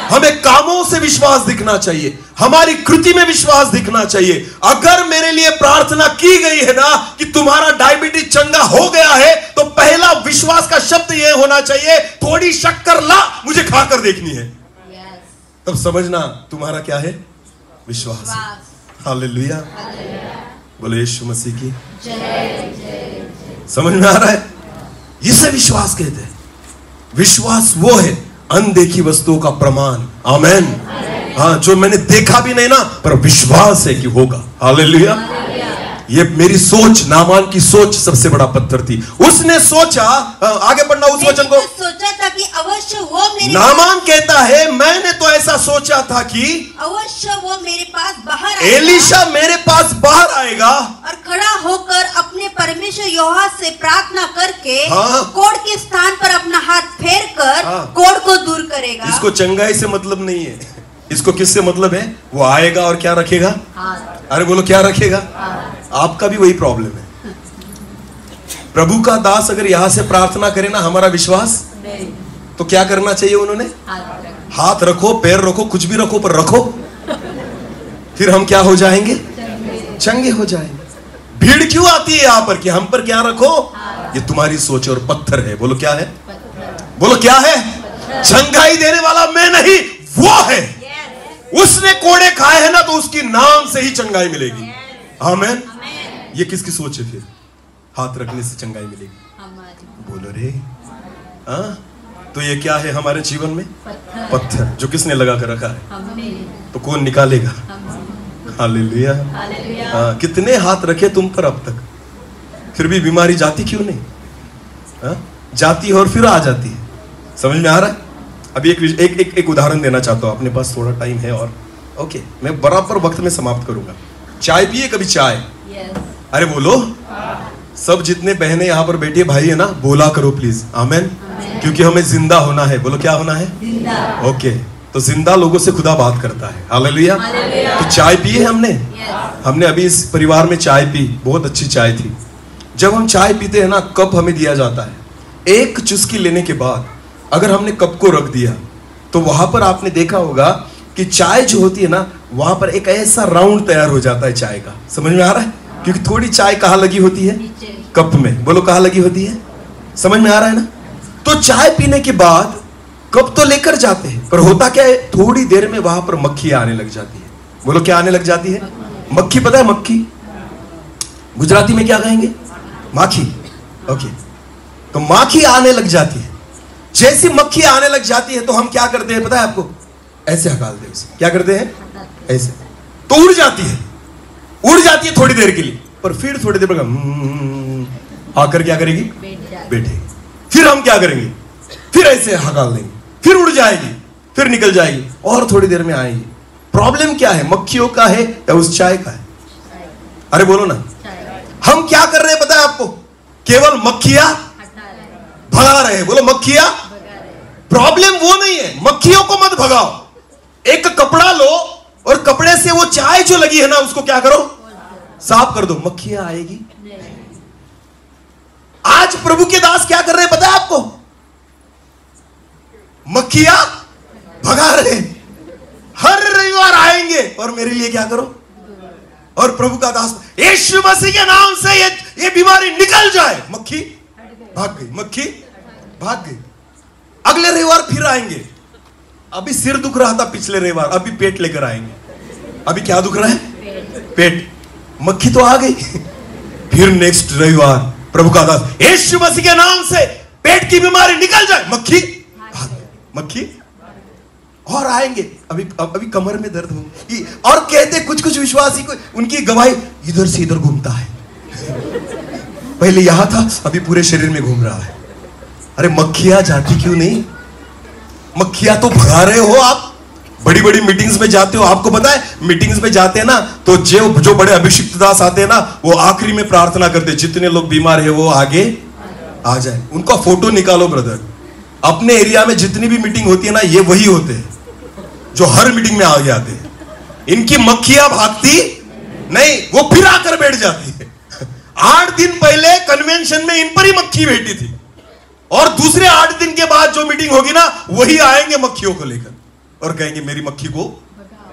हमें कामों से विश्वास दिखना चाहिए, हमारी कृति में विश्वास दिखना चाहिए। अगर मेरे लिए प्रार्थना की गई है ना कि तुम्हारा डायबिटीज चंगा हो गया है, तो पहला विश्वास का शब्द यह होना चाहिए, थोड़ी शक्कर ला, मुझे खाकर देखनी है। तब समझना तुम्हारा क्या है? विश्वास है। हालेलुया। बोले यीशु मसीह की समझ में आ रहा है? इसे विश्वास कहते हैं। विश्वास वो है अनदेखी वस्तुओं का प्रमाण। आमेन। हाँ, जो मैंने देखा भी नहीं ना, पर विश्वास है कि होगा। हालेलुया। ये मेरी सोच, नामान की सोच सबसे बड़ा पत्थर थी। उसने सोचा, आगे पढ़ना उस वचन को। सोचा था कि अवश्य वो मेरे, नामान कहता है मैंने तो ऐसा सोचा था कि अवश्य वो मेरे पास बाहर आएगा, एलिशा मेरे पास बाहर आएगा और खड़ा होकर अपने परमेश्वर यहोवा से प्रार्थना करके हाँ। कोढ़ के स्थान पर अपना हाथ फेर कर हाँ। कोढ़ को दूर करेगा। इसको चंगाई से मतलब नहीं है, इसको किससे मतलब है? वो आएगा और क्या रखेगा? अरे बोलो क्या रखेगा? आपका भी वही प्रॉब्लम है। प्रभु का दास अगर यहां से प्रार्थना करे ना, हमारा विश्वास तो क्या करना चाहिए? उन्होंने हाथ रखो, पैर रखो, कुछ भी रखो, पर रखो, फिर हम क्या हो जाएंगे? चंगे हो जाएंगे। भीड़ क्यों आती है यहां पर कि हम पर क्या रखो? ये तुम्हारी सोच और पत्थर है। बोलो क्या है? बोलो क्या है? चंगाई देने वाला मैं नहीं, वो है। उसने कोड़े खाए हैं ना, तो उसकी नाम से ही चंगाई मिलेगी। आमीन। ये किसकी सोच है? फिर हाथ रखने से चंगाई मिलेगी। बोलो रे। हाँ, तो ये क्या है हमारे जीवन में? पत्थर जो किसने लगा कर रखा है, तो कौन निकालेगा? हालेलुया। हाँ, कितने हाथ रखे तुम पर अब तक, फिर भी बीमारी जाती क्यों नहीं? हाँ, जाती है और फिर आ जाती है। समझ में आ रहा है? अभी एक उदाहरण देना चाहता हूं, अपने पास थोड़ा टाइम है और ओके, मैं बराबर वक्त में समाप्त करूंगा। चाय पिए कभी? चाय अरे बोलो, सब जितने बहनें यहाँ पर बैठी है, भाई है ना, बोला करो प्लीज आमीन, क्योंकि हमें जिंदा होना है। बोलो क्या होना है? ओके, तो जिंदा लोगों से खुदा बात करता है। हालेलुया। तो चाय पिए हमने अभी इस परिवार में चाय पी, बहुत अच्छी चाय थी। जब हम चाय पीते हैं ना, कप हमें दिया जाता है, एक चुस्की लेने के बाद अगर हमने कप को रख दिया, तो वहां पर आपने देखा होगा कि चाय जो होती है ना, वहां पर एक ऐसा राउंड तैयार हो जाता है चाय का। समझ में आ रहा है? क्योंकि थोड़ी चाय कहाँ लगी होती है? कप में। बोलो कहाँ लगी होती है? समझ में आ रहा है ना? तो चाय पीने के बाद कप तो लेकर जाते हैं, पर होता क्या है, थोड़ी देर में वहां पर मक्खी आने लग जाती है। बोलो क्या आने लग जाती है? मक्खी। पता है मक्खी गुजराती में क्या कहेंगे? माखी। ओके, तो माखी आने लग जाती है। जैसी मक्खी आने लग जाती है तो हम क्या करते हैं पता है आपको? ऐसे हकाल दे उसे। क्या करते हैं? ऐसे। तो उड़ जाती है थोड़ी देर के लिए, पर फिर थोड़ी देर बाद आकर क्या करेगी? बैठेगी। फिर हम क्या करेंगे? फिर ऐसे हकाल देंगे, फिर उड़ जाएगी, फिर निकल जाएगी, और थोड़ी देर में आएगी। प्रॉब्लम क्या है? मक्खियों का है या उस चाय का है? अरे बोलो ना। हम क्या कर रहे हैं पता है आपको? केवल मक्खियां भगा रहे हैं। बोलो मक्खियां। प्रॉब्लम वो नहीं है, मक्खियों को मत भगाओ। एक कपड़ा लो और कपड़े से वो चाय जो लगी है ना, उसको क्या करो? साफ कर दो। मक्खियां आएगी? आज प्रभु के दास क्या कर रहे हैं पता है आपको? मक्खियां भगा रहे हैं। हर रविवार आएंगे और मेरे लिए क्या करो? और प्रभु का दास, यीशु मसीह के नाम से ये बीमारी निकल जाए। मक्खी भाग गई, मक्खी भाग गई। अगले रविवार फिर आएंगे। अभी सिर दुख रहा था पिछले रविवार, अभी पेट लेकर आएंगे। अभी क्या दुख रहा है? पेट। मक्खी तो आ गई। फिर नेक्स्ट रविवार प्रभु का दास, यीशु मसीह के नाम से पेट की बीमारी निकल जाए। मक्खी भाग गई, मक्खी। और आएंगे, अभी कमर में दर्द होगी। और कहते कुछ विश्वासी को, उनकी गवाही इधर से इधर घूमता है। पहले यहां था, अभी पूरे शरीर में घूम रहा है। अरे मक्खियां जाती क्यों नहीं? मक्खियां तो भगा रहे हो आप। बड़ी बड़ी मीटिंग्स में जाते हो, आपको पता है मीटिंग्स में जाते हैं ना, तो जो बड़े अभिषिक्त दास आते हैं ना, वो आखिरी में प्रार्थना करते हैं जितने लोग बीमार है वो आगे आ जाए। उनका फोटो निकालो ब्रदर। अपने एरिया में जितनी भी मीटिंग होती है ना, ये वही होते हैं जो हर मीटिंग में आगे आते हैं। इनकी मक्खियां भागती नहीं, वो फिर आकर बैठ जाती है। 8 दिन पहले कन्वेंशन में इन पर ही मक्खी बैठी थी, और दूसरे 8 दिन के बाद जो मीटिंग होगी ना, वही आएंगे मक्खियों को लेकर और कहेंगे मेरी मक्खी को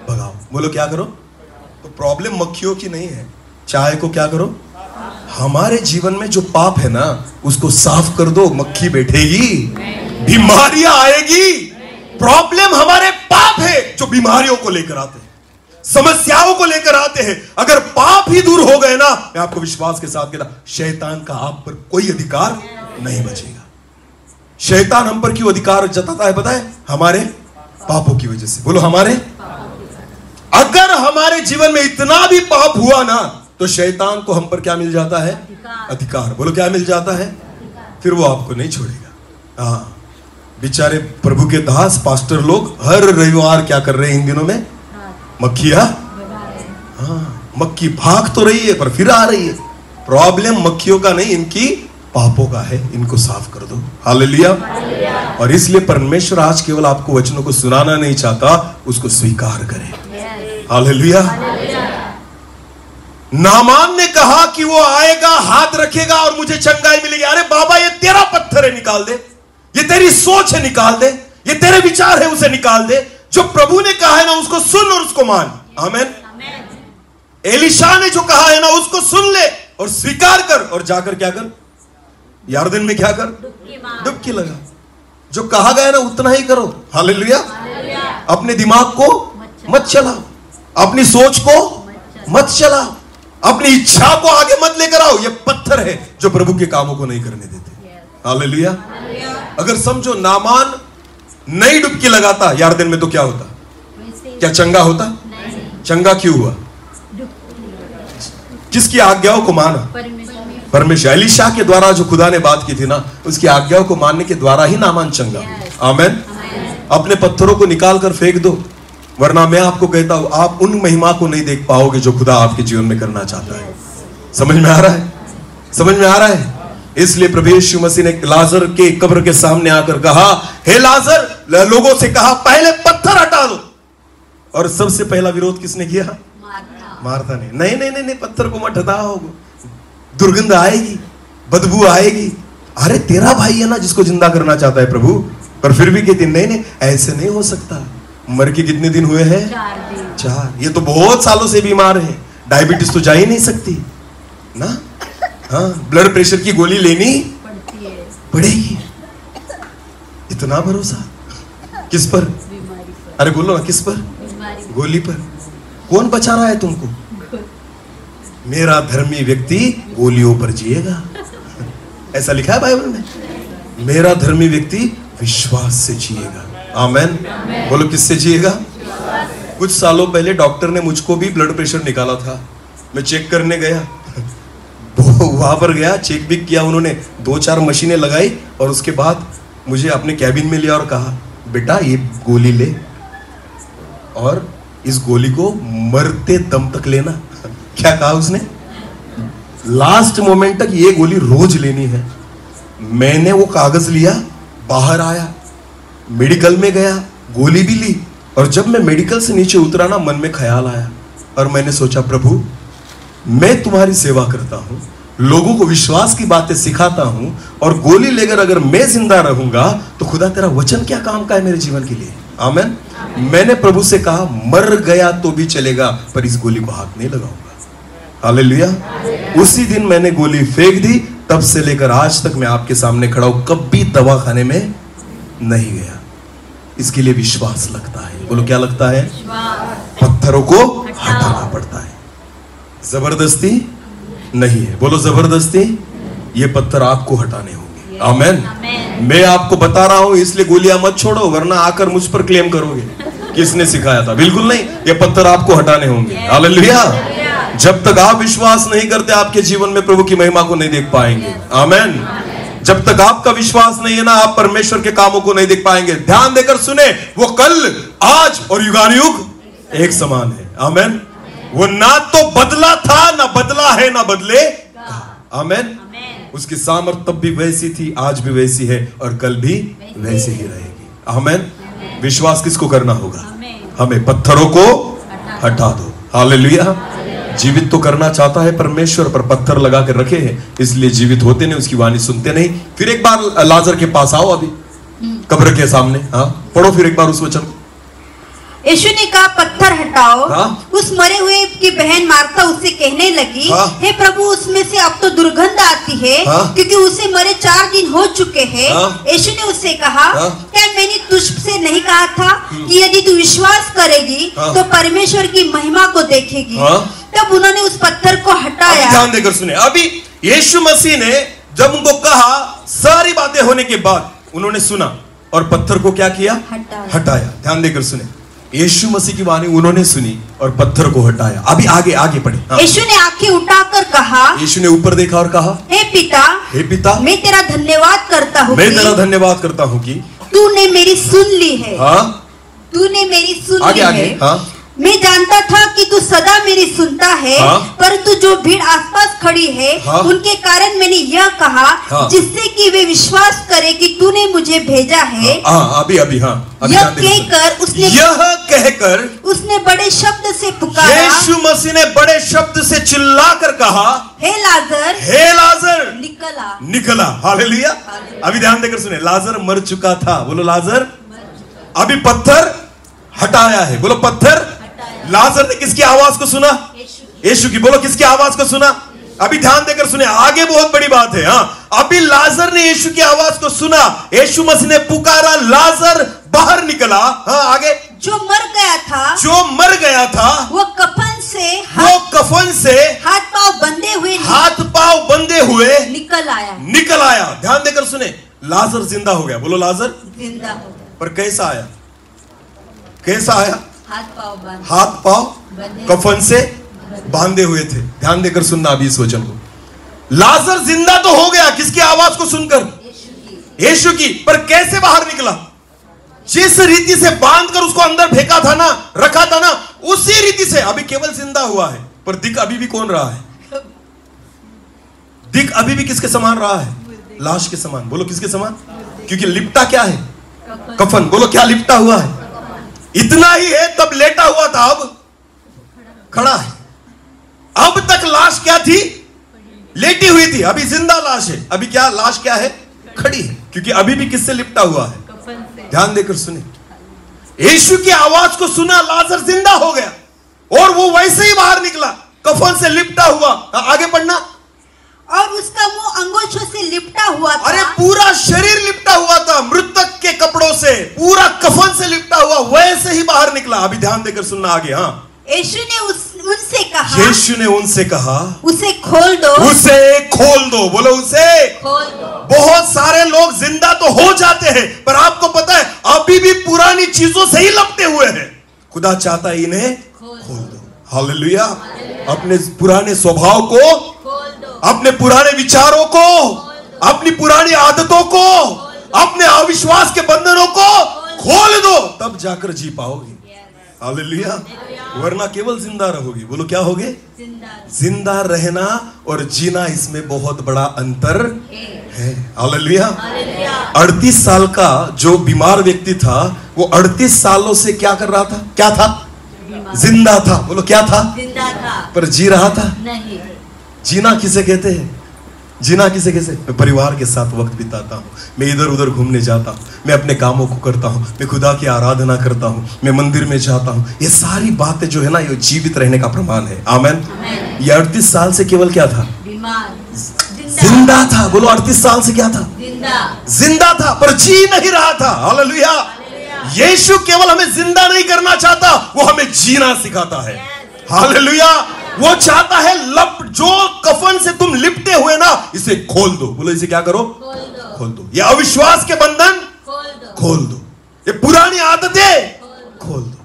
भगाओ। बोलो क्या करो? तो प्रॉब्लम मक्खियों की नहीं है, चाय को क्या करो? हमारे जीवन में जो पाप है ना, उसको साफ कर दो। मक्खी बैठेगी, बीमारियां आएगी। प्रॉब्लम हमारे पाप है जो बीमारियों को लेकर आते हैं, समस्याओं को लेकर आते हैं। अगर पाप ही दूर हो गए ना, मैं आपको विश्वास के साथ कहता, शैतान का आप पर कोई अधिकार नहीं बचेगा। शैतान हम पर क्यों अधिकार जताता है पता है? हमारे पापों की वजह से। बोलो हमारे। अगर हमारे जीवन में इतना भी पाप हुआ ना, तो शैतान को हम पर क्या मिल जाता है? अधिकार। बोलो क्या मिल जाता है? फिर वो आपको नहीं छोड़ेगा। हाँ, बेचारे प्रभु के दास पास्टर लोग हर रविवार क्या कर रहे हैं इन दिनों में? मक्खियां। हाँ, मक्खी भाग तो रही है पर फिर आ रही है। प्रॉब्लम मक्खियों का नहीं, इनकी पापों का है, इनको साफ कर दो। हालेलुया। और इसलिए परमेश्वर आज केवल आपको वचनों को सुनाना नहीं चाहता, उसको स्वीकार करें। हालेलुया। नामान ने कहा कि वो आएगा, हाथ रखेगा और मुझे चंगाई मिलेगी। अरे बाबा, ये तेरा पत्थर है, निकाल दे। ये तेरी सोच है, निकाल दे। ये तेरे विचार है, उसे निकाल दे। जो प्रभु ने कहा है ना, उसको सुन और उसको मान। आमीन। एलीशा ने जो कहा है ना, उसको सुन ले और स्वीकार कर, और जाकर क्या कर, यरदन में क्या कर, डुबकी लगा। जो कहा गया ना उतना ही करो। हालेलुया। अपने दिमाग को मत चलाओ, अपनी सोच को मत चलाओ, अपनी इच्छा को आगे मत लेकर आओ। ये पत्थर है जो प्रभु के कामों को नहीं करने देते। हालेलुया। अगर समझो नामान नहीं डुबकी लगाता यरदन में तो क्या होता? क्या चंगा होता? चंगा क्यों हुआ? किसकी आज्ञाओं को माना? परमेश्वर। एलीशा के द्वारा जो खुदा ने बात की थी ना, उसकी आज्ञाओं को मानने के द्वारा ही नामान चंगा। आमीन। अपने पत्थरों को निकाल कर फेंक दो, वरना मैं आपको कहता हूं आप उन महिमा को नहीं देख पाओगे जो खुदा आपके जीवन में करना चाहता है। समझ में आ रहा है? समझ में आ रहा है? इसलिए प्रभु यीशु मसीह ने लाजर के कब्र के सामने आकर कहा, हे लाजर, लोगों से कहा पहले पत्थर हटा दो। और सबसे पहला विरोध किसने किया? मार्था ने। नहीं, पत्थर को मत हटाओ, दुर्गंध आएगी, बदबू आएगी। अरे तेरा भाई है ना जिसको जिंदा करना चाहता है प्रभु, पर फिर भी कहती नहीं, ऐसे नहीं हो सकता। मर के कितने दिन हुए हैं? 4। ये तो बहुत सालों से बीमार है, डायबिटीज तो जा ही नहीं सकती ना। हाँ, ब्लड प्रेशर की गोली लेनी पड़ेगी। इतना भरोसा किस पर? अरे बोलो ना, किस पर? गोली पर। कौन बचा रहा है तुमको? मेरा धर्मी व्यक्ति गोलियों पर जिएगा, ऐसा लिखा है बाइबल में। मेरा धर्मी व्यक्ति विश्वास से जिएगा। आमीन। बोलो, किससे जिएगा? कुछ सालों पहले डॉक्टर ने मुझको भी ब्लड प्रेशर निकाला था। मैं चेक करने गया, वहां पर गया, चेक भी किया उन्होंने, 2-4 मशीनें लगाई और उसके बाद मुझे अपने कैबिन में लिया और कहा, बेटा ये गोली ले और इस गोली को मरते दम तक लेना। क्या कहा उसने? लास्ट मोमेंट तक ये गोली रोज लेनी है। मैंने वो कागज लिया, बाहर आया, मेडिकल में गया, गोली भी ली, और जब मैं मेडिकल से नीचे उतरा ना, मन में ख्याल आया और मैंने सोचा, प्रभु मैं तुम्हारी सेवा करता हूं, लोगों को विश्वास की बातें सिखाता हूं, और गोली लेकर अगर मैं जिंदा रहूंगा तो खुदा तेरा वचन क्या काम का है मेरे जीवन के लिए। आमीन। मैंने प्रभु से कहा, मर गया तो भी चलेगा, पर इस गोली को हाथ नहीं लगाऊंगा। हालेलुया। उसी दिन मैंने गोली फेंक दी, तब से लेकर आज तक मैं आपके सामने खड़ा हूं, कभी दवाखाने में नहीं गया। इसके लिए विश्वास लगता है। बोलो, क्या लगता है? पत्थरों को हटाना पड़ता है, जबरदस्ती नहीं है। बोलो, जबरदस्ती। ये पत्थर आपको हटाने होंगे। आमीन। मैं आपको बता रहा हूं, इसलिए गोलियां मत छोड़ो, वरना आकर मुझ पर क्लेम करोगे किसने सिखाया था। बिल्कुल नहीं, ये पत्थर आपको हटाने होंगे। हालेलुया। जब तक आप विश्वास नहीं करते, आपके जीवन में प्रभु की महिमा को नहीं देख पाएंगे। आमीन। जब तक आपका विश्वास नहीं है ना, आप परमेश्वर के कामों को नहीं देख पाएंगे। ध्यान देकर सुने, वो कल, आज और युगानुयुग एक समान है। आमीन। वो ना तो बदला था, ना बदला है, ना बदले। आमीन। उसकी सामर्थ तब भी वैसी थी, आज भी वैसी है, और कल भी वैसी ही रहेगी। आमीन। विश्वास किसको करना होगा? हमें। पत्थरों को हटा दो। हालेलुया। जीवित तो करना चाहता है परमेश्वर, पर पत्थर लगा के रखे हैं, इसलिए जीवित होते नहीं, उसकी वाणी सुनते नहीं। फिर एक बार लाजर के पास आओ, अभी कब्र के सामने। हाँ, पढ़ो फिर एक बार उस वचन। यीशु ने कहा, पत्थर हटाओ। हाँ? उस मरे हुए की बहन मार्था उससे कहने लगी, हाँ? हे प्रभु, उसमें से अब तो दुर्गंध आती है, हाँ? क्योंकि उसे मरे 4 दिन हो चुके हैं। हाँ? यीशु ने उससे कहा, हाँ? क्या मैंने तुझसे नहीं कहा था कि यदि तू विश्वास करेगी हाँ? तो परमेश्वर की महिमा को देखेगी। हाँ? तब उन्होंने उस पत्थर को हटाया। ध्यान देकर सुने, अभी यीशु मसीह ने जब उनको कहा, सारी बातें होने के बाद उन्होंने सुना और पत्थर को क्या किया? हटाया। ध्यान देकर सुने, यीशु मसीह की वाणी उन्होंने सुनी और पत्थर को हटाया। अभी आगे पढ़े। हाँ। यीशु ने आंखें उठाकर कहा, यीशु ने ऊपर देखा और कहा, हे पिता, मैं तेरा धन्यवाद करता हूँ, मैं तेरा धन्यवाद करता हूँ कि तूने मेरी सुन ली है। हाँ? तूने मेरी सुन ली आगे है। हाँ? मैं जानता था कि तू सदा मेरी सुनता है, हाँ। परंतु जो भीड़ आसपास खड़ी है, हाँ। उनके कारण मैंने यह कहा, हाँ। जिससे कि वे विश्वास करे कि तूने मुझे भेजा है। अभी अभी यह कहकर उसने बड़े शब्द से पुकारा। यीशु मसीह ने बड़े शब्द से चिल्लाकर कहा, हे लाजर, हे लाजर निकला। निकला। हालेलुया। अभी ध्यान देकर सुने, लाजर मर चुका था। बोलो लाजर। अभी पत्थर हटाया है। बोलो पत्थर। लाजर ने किसकी आवाज को सुना? यीशु की। बोलो किसकी आवाज को सुना? अभी ध्यान देकर सुने, आगे बहुत बड़ी बात है। हाँ, अभी लाजर ने यीशु की आवाज को सुना, यीशु मसीह ने पुकारा, लाजर बाहर निकला। हाँ, आगे। जो मर गया था, वो कफन से हाथ पांव बंधे हुए निकल आया। ध्यान देकर सुने, लाजर जिंदा हो गया। बोलो लाजर जिंदा हो गया। पर कैसा आया? कैसा आया? हाथ पांव कफन से बांधे हुए थे। ध्यान देकर सुनना अभी इस वचन को। लाजर जिंदा तो हो गया, किसकी आवाज को सुनकर? यीशु की। पर कैसे बाहर निकला? जिस रीति से बांधकर उसको अंदर फेंका था ना, रखा था ना, उसी रीति से अभी केवल जिंदा हुआ है। पर दिख अभी भी कौन रहा है? दिख अभी भी किसके समान रहा है? लाश के समान। बोलो किसके समान? क्योंकि लिपटा क्या है? कफन। बोलो क्या लिपटा हुआ है? इतना ही है, तब लेटा हुआ था, अब खड़ा है। अब तक लाश क्या थी? लेटी हुई थी। अभी जिंदा लाश है। अभी क्या लाश क्या है? खड़ी है। क्योंकि अभी भी किससे लिपटा हुआ है? ध्यान देकर सुने, यीशु की आवाज को सुना, लाजर जिंदा हो गया और वो वैसे ही बाहर निकला, कफन से लिपटा हुआ। आगे पढ़ना। और उसका मुंह अंगोछों से लिपटा हुआ था। अरे पूरा शरीर लिपटा हुआ था, मृतक के कपड़ों से, पूरा कफन से लिपटा हुआ, वैसे ही बाहर निकला। अभी ध्यान देकर सुनना आगे। हाँ, यीशु ने उनसे कहा, उसे खोल दो। उसे खोल दो। बोलो उसे खोल दो। बहुत सारे लोग जिंदा तो हो जाते हैं, पर आपको पता है अभी भी पुरानी चीजों से ही लपटे हुए हैं। खुदा चाहता है इन्हें खोल दो। हालेलुया। अपने पुराने स्वभाव को, अपने पुराने विचारों को, अपनी पुरानी आदतों को, अपने अविश्वास के बंधनों को खोल दो, तब जाकर जी पाओगे। हालेलुया। वरना केवल जिंदा रहोगे। बोलो क्या होगे? जिंदा रहना और जीना, इसमें बहुत बड़ा अंतर है। हालेलुया। 38 साल का जो बीमार व्यक्ति था, वो 38 सालों से क्या कर रहा था? क्या था? जिंदा था। बोलो क्या था? जिंदा था। पर जी रहा था नहीं। जीना किसे कहते हैं? जीना किसे कहते? मैं परिवार के साथ वक्त बिताता हूँ, मैं इधर उधर घूमने जाता हूँ, मैं अपने कामों को करता हूँ, मैं खुदा की आराधना करता हूँ, मैं मंदिर में जाता हूँ। ये सारी बातें जो है ना, ये जीवित रहने का प्रमाण है। आमेन। ये 38 साल से केवल क्या था? जिंदा था। बोलो 38 साल से क्या था? जिंदा था, पर जी नहीं रहा था। हालेलुया। यीशु केवल हमें जिंदा नहीं करना चाहता, वो हमें जीना सिखाता है। हालेलुया। वो चाहता है जो कफन से तुम लिपटे हुए ना, इसे खोल दो। बोलो इसे क्या करो? खोल दो। ये अविश्वास के बंधन खोल दो, ये पुरानी आदतें खोल दो,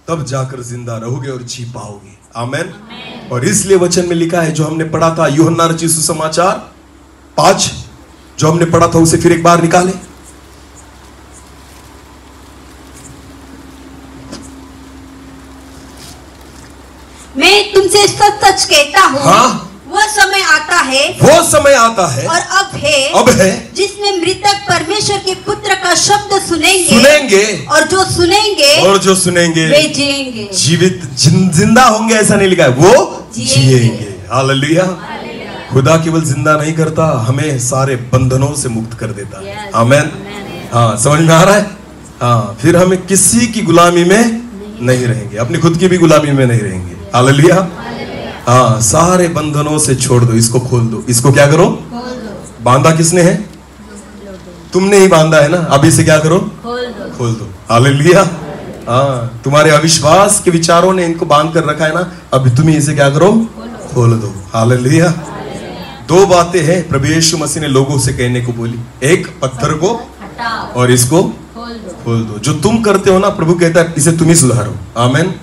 तब जाकर जिंदा रहोगे और जी पाओगे। आमेन। और इसलिए वचन में लिखा है, जो हमने पढ़ा था यूहन्ना रचित सुसमाचार 5, जो हमने पढ़ा था उसे फिर एक बार निकाले। मैं तुमसे सच सच कहता हूँ, हाँ? वो समय आता है और अब है जिसमें मृतक परमेश्वर के पुत्र का शब्द सुनेंगे और जो सुनेंगे वे जिएंगे। जीवित जिंदा होंगे ऐसा नहीं लिखा है, वो जिएंगे। हालेलुया। खुदा केवल जिंदा नहीं करता, हमें सारे बंधनों से मुक्त कर देता है। आमेन। हाँ, समझ में आ रहा है? हाँ, फिर हमें किसी की गुलामी में नहीं रहेंगे, अपनी खुद की भी गुलामी में नहीं रहेंगे। हालेलुया। हाँ, सारे बंधनों से छोड़ दो, इसको खोल दो। इसको क्या करो? बांधा किसने है? तुमने ही बांधा है ना। अभी से क्या करो? खोल दो। हालेलुया। हाँ, तुम्हारे अविश्वास के विचारों ने इनको बांध कर रखा है ना, अभी तुम्हें इसे क्या करो? खोल दो। हालेलुया। 2 बातें हैं प्रभु यीशु मसीह ने लोगों से कहने को बोली, एक पत्थर को और इसको खोल दो। जो तुम करते हो ना, प्रभु कहता है इसे तुम ही सुधारो। आमेन।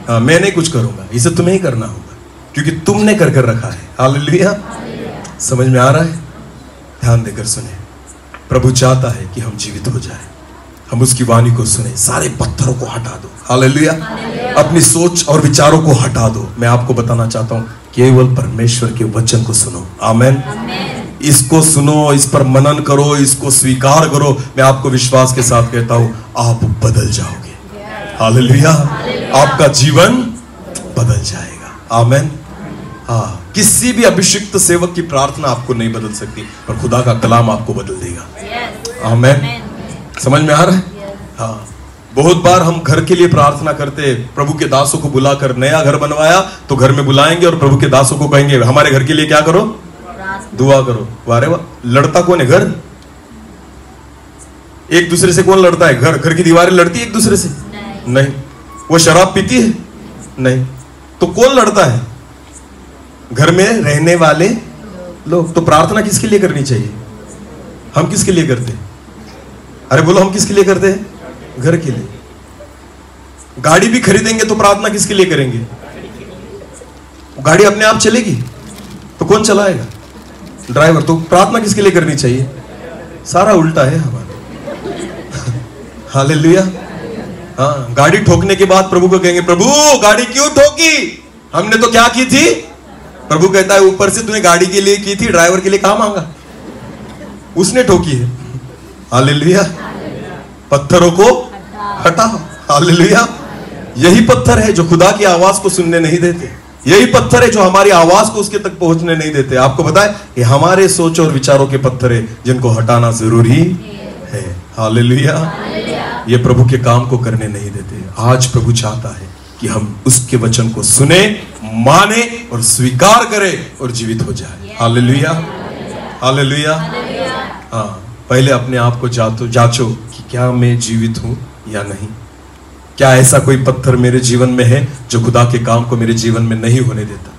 हाँ, मैं नहीं कुछ करूंगा, इसे तुम्हें ही करना होगा, क्योंकि तुमने कर कर रखा है। हालेलुया। समझ में आ रहा है? ध्यान देकर सुने, प्रभु चाहता है कि हम जीवित हो जाए, हम उसकी वाणी को सुने, सारे पत्थरों को हटा दो। हालेलुया। अपनी सोच और विचारों को हटा दो। मैं आपको बताना चाहता हूं, केवल परमेश्वर के वचन को सुनो। आमेन। इसको सुनो, इस पर मनन करो, इसको स्वीकार करो। मैं आपको विश्वास के साथ कहता हूं, आप बदल जाओगे। हालेलुया। आपका जीवन बदल जाएगा। आमेन। हाँ, किसी भी अभिषिक्त सेवक की प्रार्थना आपको नहीं बदल सकती, पर खुदा का कलाम आपको बदल देगा। आमेन। समझ में आ रहा है? हाँ, बहुत बार हम घर के लिए प्रार्थना करते, प्रभु के दासों को बुलाकर, नया घर बनवाया तो घर में बुलाएंगे और प्रभु के दासों को कहेंगे हमारे घर के लिए क्या करो, दुआ करो। वारे वाह, लड़ता कौन है? घर। एक दूसरे से कौन लड़ता है? घर की दीवारें लड़ती है एक दूसरे से? नहीं। वो शराब पीती है? नहीं। तो कौन लड़ता है? घर में रहने वाले लोग। तो प्रार्थना किसके लिए करनी चाहिए? हम किसके लिए करते हैं? अरे बोलो, हम किसके लिए करते हैं? घर के लिए। गाड़ी भी खरीदेंगे तो प्रार्थना किसके लिए करेंगे? गाड़ी अपने आप चलेगी तो कौन चलाएगा? ड्राइवर। तो प्रार्थना किसके लिए करनी चाहिए? सारा उल्टा है हमारा। हालेलुया। हाँ, गाड़ी ठोकने के बाद प्रभु को कहेंगे, प्रभु गाड़ी क्यों ठोकी? हमने तो क्या की थी? प्रभु कहता है, ऊपर से तूने गाड़ी के लिए की थी, ड्राइवर के लिए कहां मांगा? उसने ठोकी है। हालेलुया। पत्थरों को हटाओ। हालेलुया। यही पत्थर है जो खुदा की आवाज को सुनने नहीं देते। यही पत्थर है जो हमारी आवाज को उसके तक पहुंचने नहीं देते। आपको पता है, ये हमारे सोच और विचारों के पत्थर है जिनको हटाना जरूरी है। हालेलुया। ये प्रभु के काम को करने नहीं देते। आज प्रभु चाहता है कि हम उसके वचन को सुने, माने और स्वीकार करें और जीवित हो जाए। हालेलुया। हालेलुया। हाँ, पहले अपने आप को जांचो कि क्या मैं जीवित हूं या नहीं। क्या ऐसा कोई पत्थर मेरे जीवन में है जो खुदा के काम को मेरे जीवन में नहीं होने देता?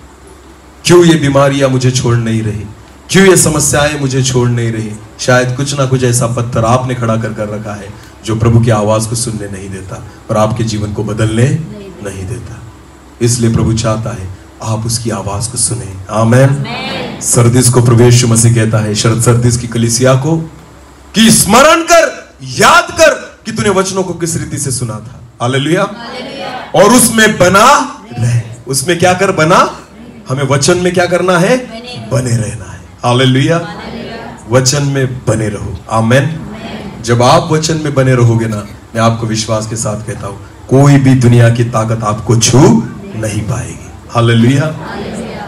क्यों ये बीमारियां मुझे छोड़ नहीं रही? क्यों ये समस्याएं मुझे छोड़ नहीं रही? शायद कुछ ना कुछ ऐसा पत्थर आपने खड़ा कर रखा है जो प्रभु की आवाज को सुनने नहीं देता और आपके जीवन को बदलने नहीं देता। इसलिए प्रभु चाहता है आप उसकी आवाज को सुने। आमेन। सरदीस को प्रभु यीशु मसीह कहता है, सरदीस की कलीसिया को, कि स्मरण कर, याद कर कि तूने वचनों को किस रीति से सुना था। हालेलुया। और उसमें बना रहे। उसमें क्या कर? बना। हमें वचन में क्या करना है? बने रहना है। हालेलुया। वचन में बने रहो। आमेन। जब आप वचन में बने रहोगे ना, मैं आपको विश्वास के साथ कहता हूं, कोई भी दुनिया की ताकत आपको छू नहीं पाएगी। हालेलुया।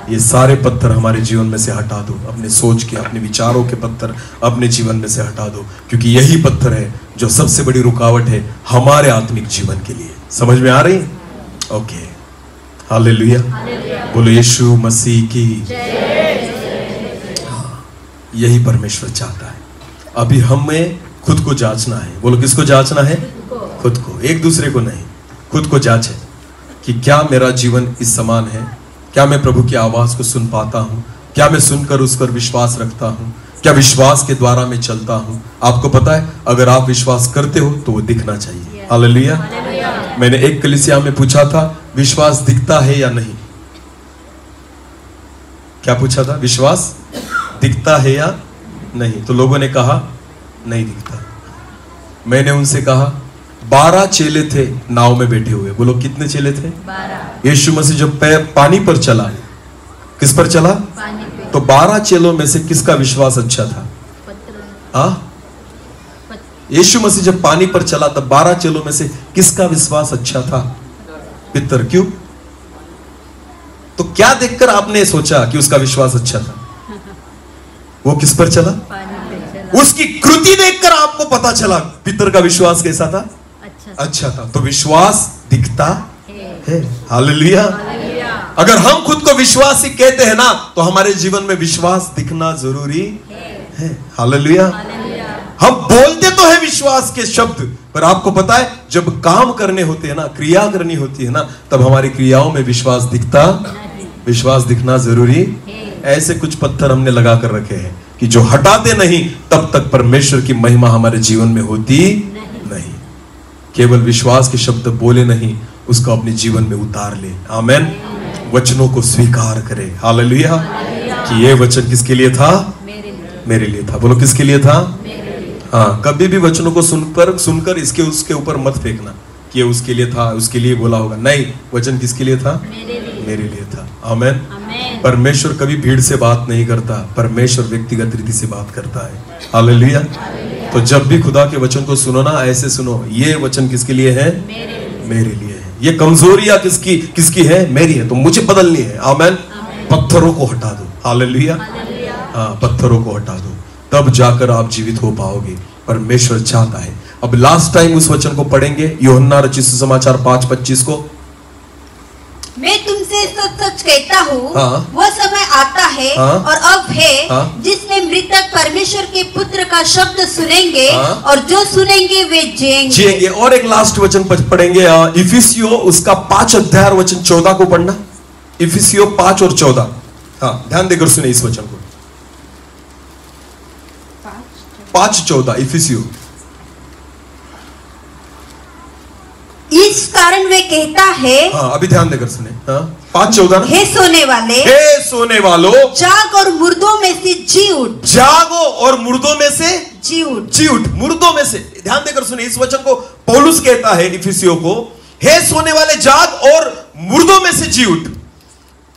ये सारे पत्थर हमारे जीवन में से हटा दो। अपने सोच के, अपने विचारों के पत्थर अपने जीवन में से हटा दो, क्योंकि यही पत्थर है जो सबसे बड़ी रुकावट है हमारे आत्मिक जीवन के लिए। समझ में आ रही? ओके। हालेलुया। बोलो यीशु मसीह की। यही परमेश्वर चाहता है। अभी हमें खुद को जांचना है। बोलो, किसको जांचना है? खुद को, एक दूसरे को नहीं। खुद को जांचें कि क्या मेरा जीवन इस समान है? क्या मैं प्रभु की आवाज को सुन पाता हूं? क्या मैं सुनकर उस पर विश्वास रखता हूं? क्या विश्वास के द्वारा मैं चलता हूं? आपको पता है, अगर आप विश्वास करते हो तो वो दिखना चाहिए। हालेलुया। मैंने एक कलीसिया में पूछा था, विश्वास दिखता है या नहीं? क्या पूछा था? विश्वास दिखता है या नहीं? तो लोगों ने कहा नहीं दिखता। मैंने उनसे कहा, 12 चेले थे नाव में बैठे हुए। बोलो, कितने चेले थे? 12। यीशु मसीह जब पानी पर चला, किस पर चला? पानी पे। तो 12 चेलों में से किसका विश्वास अच्छा था? हाँ, यीशु मसीह जब पानी पर चला तब 12 चेलों में से किसका विश्वास अच्छा था? पितर। क्यों? तो क्या देखकर आपने सोचा कि उसका विश्वास अच्छा था? वो किस पर चला? पानी पे चला। उसकी कृति देखकर आपको पता चला पितर का विश्वास कैसा था? अच्छा था। तो विश्वास दिखता है। हालेलुया। अगर हम खुद को विश्वासी कहते हैं ना, तो हमारे जीवन में विश्वास दिखना जरूरी है। हालेलुया। हम बोलते तो है विश्वास के शब्द, पर आपको पता है जब काम करने होते हैं ना, क्रिया करनी होती है ना, तब हमारी क्रियाओं में विश्वास दिखना जरूरी। ऐसे कुछ पत्थर हमने लगा कर रखे हैं कि जो हटाते नहीं तब तक परमेश्वर की महिमा हमारे जीवन में होती नहीं। केवल विश्वास के शब्द बोले नहीं, उसको अपने जीवन में उतार ले। आमेन। वचनों को स्वीकार करे। हालेलुया। कि ये वचन किसके लिए था? मेरे लिए था। बोलो, किसके लिए था? हाँ, कभी भी वचनों को सुनकर इसके उसके ऊपर मत फेंकना कि ये उसके लिए था, उसके लिए बोला होगा। नहीं, वचन किसके लिए था? मेरे लिए था। आमेन। परमेश्वर कभी भीड़ से बात नहीं करता, परमेश्वर व्यक्तिगत रीति से बात करता है। हालेलुया। तो जब भी खुदा के वचन को सुनो ना, ऐसे सुनो, ये वचन किसके लिए है? मेरे लिए है। ये कमजोरियां किसकी है? मेरी है, तो मुझे बदलनी है। आमेन। पत्थरों को हटा दो। हालेलुया। हाँ, पत्थरों को हटा दो, तब जाकर आप जीवित हो पाओगे। परमेश्वर चाहता है। अब लास्ट टाइम उस वचन को पढ़ेंगे, यूहन्ना रचित सुसमाचार 5:25 को। मैं तुमसे सच सच कहता हूँ, हाँ, वह समय आता है, हाँ, और अब है, हाँ, जिसमें मृतक परमेश्वर के पुत्र का शब्द सुनेंगे, हाँ, और जो सुनेंगे वे जिएंगे। और एक लास्ट वचन पढ़ेंगे, इफिसियो उसका 5 अध्याय वचन 14 को पढ़ना। इफिसियो 5 और 14। हाँ, ध्यान देकर सुने इस वचन को। 5:14 इफिसियो। इस कारण वे कहता है, हाँ, अभी ध्यान देकर सुने। हाँ, 5:14 ना। हे सोने वाले, हे सोने वालों, जाग और मुर्दों में से जी उठ। जागो और मुर्दों में से जी उठ। जी उठ, मुर्दों में से। ध्यान देकर सुने इस वचन को। पौलुस कहता है इफिसियों को, हे सोने वाले जाग और मुर्दों में से जी उठ।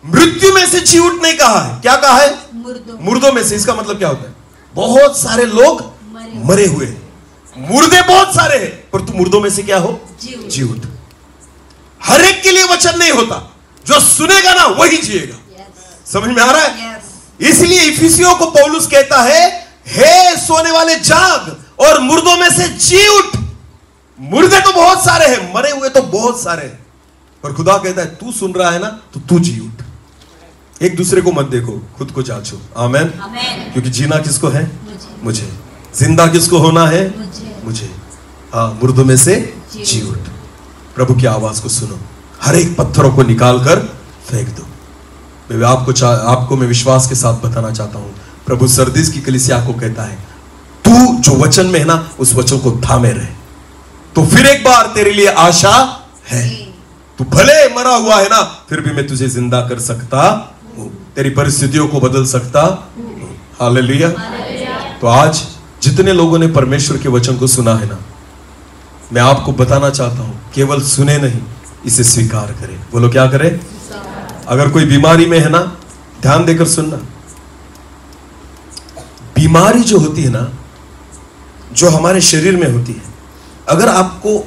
मृत्यु में से जी उठ नहीं कहा है, क्या कहा है? मुर्दों में से। इसका मतलब क्या होता है? बहुत सारे लोग मरे हुए हैं, मुर्दे बहुत सारे हैं, पर तू मुर्दों में से क्या हो? जी उठ। हर एक के लिए वचन नहीं होता, जो सुनेगा ना वही जिएगा। समझ में आ रहा है? इसलिए इफिसियों को पौलुस कहता है, हे सोने वाले जाग और मुर्दों में से जी उठ। मुर्दे तो बहुत सारे हैं, मरे हुए तो बहुत सारे हैं, पर खुदा कहता है तू सुन रहा है ना, तो तू जी उठ। एक दूसरे को मत देखो, खुद को जांचो। आमेन। क्योंकि जीना किसको है? मुझे। जिंदा किसको होना है? मुझे। हाँ, मुर्दों में से जी उठ। प्रभु की आवाज को सुनो, हर एक पत्थरों को निकाल कर फेंक दो। मैं आपको मैं विश्वास के साथ बताना चाहता हूं, प्रभु सरदीस की कलीसिया को कहता है, तू जो वचन में है ना, उस वचन को थामे रहे, तो फिर एक बार तेरे लिए आशा है। तू भले मरा हुआ है ना, फिर भी मैं तुझे जिंदा कर सकता हूं, तेरी परिस्थितियों को बदल सकता हूं। हालेलुया। तो आज जितने लोगों ने परमेश्वर के वचन को सुना है ना, मैं आपको बताना चाहता हूं, केवल सुने नहीं, इसे स्वीकार करें। बोलो क्या करें? अगर कोई बीमारी में है ना, ध्यान देकर सुनना। बीमारी जो होती है ना, जो हमारे शरीर में होती है, अगर आपको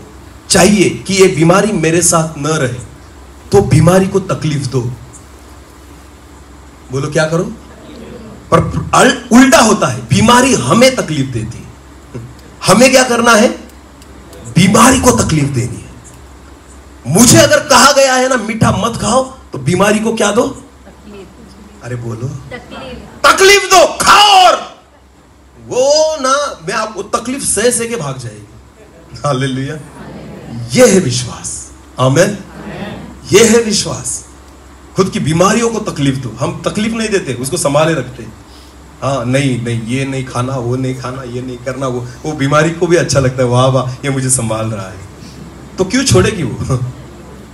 चाहिए कि ये बीमारी मेरे साथ न रहे, तो बीमारी को तकलीफ दो। बोलो क्या करो? पर उल्टा होता है, बीमारी हमें तकलीफ देती है। हमें क्या करना है? बीमारी को तकलीफ देनी है। मुझे अगर कहा गया है ना मीठा मत खाओ, तो बीमारी को क्या दो? अरे बोलो, तकलीफ दो, खाओ, और वो ना मैं आपको तकलीफ सह के भाग जाएगी। हालेलुया। ये है विश्वास। आमेन। ये है विश्वास। खुद की बीमारियों को तकलीफ दो। हम तकलीफ नहीं देते, उसको संभाले रखते। हाँ, नहीं ये नहीं खाना, वो नहीं खाना, ये नहीं करना, वो बीमारी को भी अच्छा लगता है, वाह वाह ये मुझे संभाल रहा है, तो क्यों छोड़ेगी वो?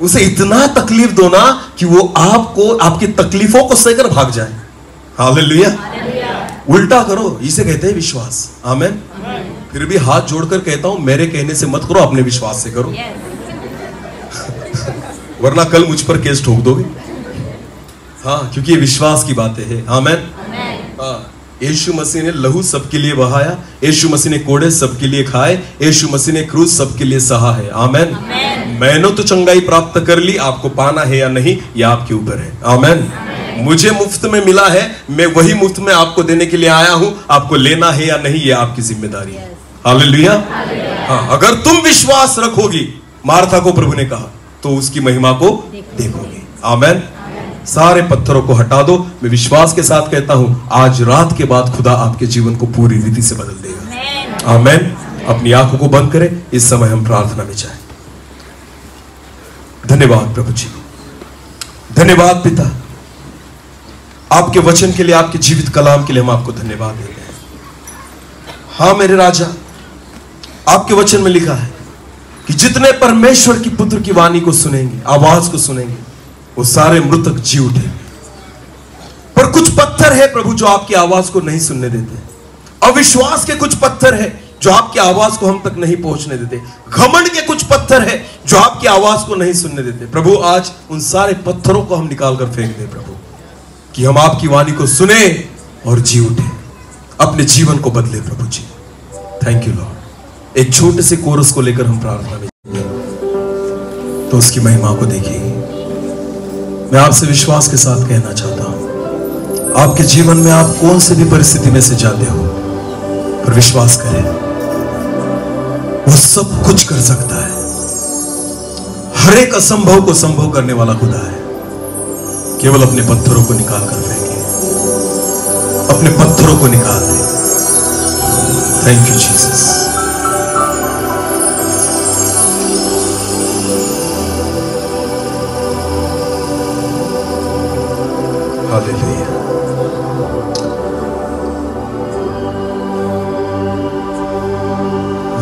उसे इतना तकलीफ दो ना कि वो आपको, आपकी तकलीफों को सहकर भाग जाए। हालेलुया। उल्टा करो, इसे कहते हैं विश्वास। आमेन। फिर भी हाथ जोड़कर कहता हूं, मेरे कहने से मत करो, अपने विश्वास से करो। वरना कल मुझ पर केस ठोक दोगे। हाँ, क्योंकि ये विश्वास की बातें हैं। आमेन। हाँ, यीशु मसीह ने लहू सबके लिए बहाया, यीशु मसीह ने कोड़े सबके लिए खाए, यीशु मसीह ने क्रूस सबके लिए सहा है। आमेन। मैंने तो चंगाई प्राप्त कर ली, आपको पाना है या नहीं, ये आपके ऊपर है। आमेन। मुझे मुफ्त में मिला है, मैं वही मुफ्त में आपको देने के लिए आया हूं, आपको लेना है या नहीं, ये आपकी जिम्मेदारी है। हालेलुया। हाँ, अगर तुम विश्वास रखोगी, मार्था को प्रभु ने कहा, तो उसकी महिमा को देखोगे। आमेन। सारे पत्थरों को हटा दो। मैं विश्वास के साथ कहता हूं, आज रात के बाद खुदा आपके जीवन को पूरी रीति से बदल देगा। आमेन। अपनी आंखों को बंद करें, इस समय हम प्रार्थना में जाएं। धन्यवाद प्रभु जी, धन्यवाद पिता, आपके वचन के लिए, आपके जीवित कलाम के लिए हम आपको धन्यवाद देते हैं। हाँ मेरे राजा, आपके वचन में लिखा है कि जितने परमेश्वर की पुत्र की वाणी को सुनेंगे, आवाज को सुनेंगे, वो सारे मृतक जी उठेंगे। पर कुछ पत्थर है प्रभु जो आपकी आवाज को नहीं सुनने देते। अविश्वास के कुछ पत्थर है जो आपकी आवाज को हम तक नहीं पहुंचने देते। घमंड के कुछ पत्थर है जो आपकी आवाज को नहीं सुनने देते। प्रभु आज उन सारे पत्थरों को हम निकाल कर फेंक दें प्रभु, कि हम आपकी वाणी को सुने और जी उठे, अपने जीवन को बदले प्रभु जी। Thank you Lord. एक छोटे से कोरस को लेकर हम प्रार्थना में तो उसकी महिमा को देखिए। मैं आपसे विश्वास के साथ कहना चाहता हूं, आपके जीवन में आप कौन से भी परिस्थिति में से जाते हो, पर विश्वास करें, वो सब कुछ कर सकता है। हर एक असंभव को संभव करने वाला खुदा है। केवल अपने पत्थरों को निकाल कर फेंके, अपने पत्थरों को निकाल दे। Thank you Jesus. हालेलुया।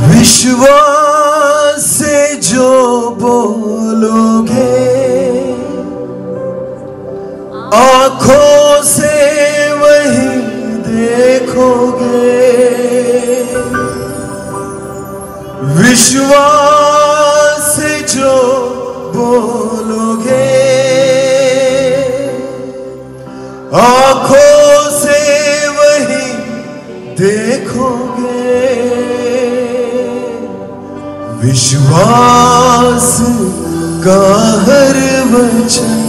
विश्वास से जो बोलोगे, आंखों से वही देखोगे। विश्वास से जो बोलोगे, आंखों से वही देखोगे। विश्वास का हर वचन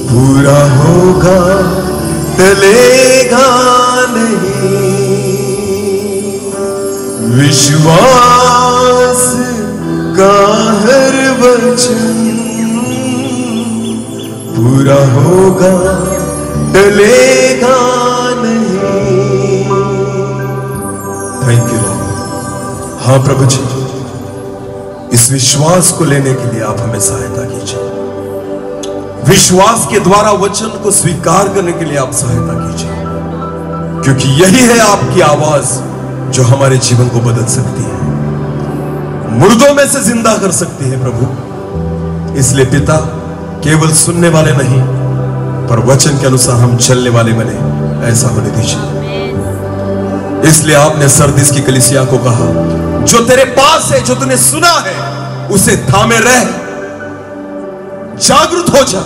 पूरा होगा, टलेगा नहीं। विश्वास का हर वचन पूरा होगा, टलेगा नहीं। Thank you Lord. हाँ प्रभु जी, इस विश्वास को लेने के लिए आप हमें सहायता कीजिए। विश्वास के द्वारा वचन को स्वीकार करने के लिए आप सहायता कीजिए, क्योंकि यही है आपकी आवाज जो हमारे जीवन को बदल सकती है, मुर्दों में से जिंदा कर सकती है प्रभु। इसलिए पिता, केवल सुनने वाले नहीं, पर वचन के अनुसार हम चलने वाले बने, ऐसा होने दीजिए। इसलिए आपने सरदीस की कलीसिया को कहा, जो तेरे पास है, जो तूने सुना है, उसे थामे रह, जागरूक हो जा।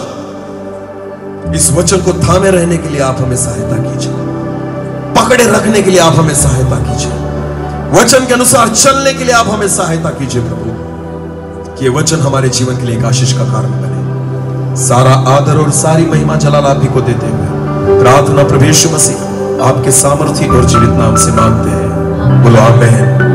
इस वचन को थामे रहने के लिए आप हमें सहायता कीजिए, पकड़े रखने के लिए आप हमें सहायता कीजिए, वचन के अनुसार चलने के लिए आप हमें सहायता कीजिए प्रभु, कि ये वचन हमारे जीवन के लिए एक आशीष का कारण बने। सारा आदर और सारी महिमा जलाल आप ही को देते हुए प्रार्थना प्रभु यीशु मसीह आपके सामर्थी और जीवित नाम से मांगते हैं। बोलो आमीन।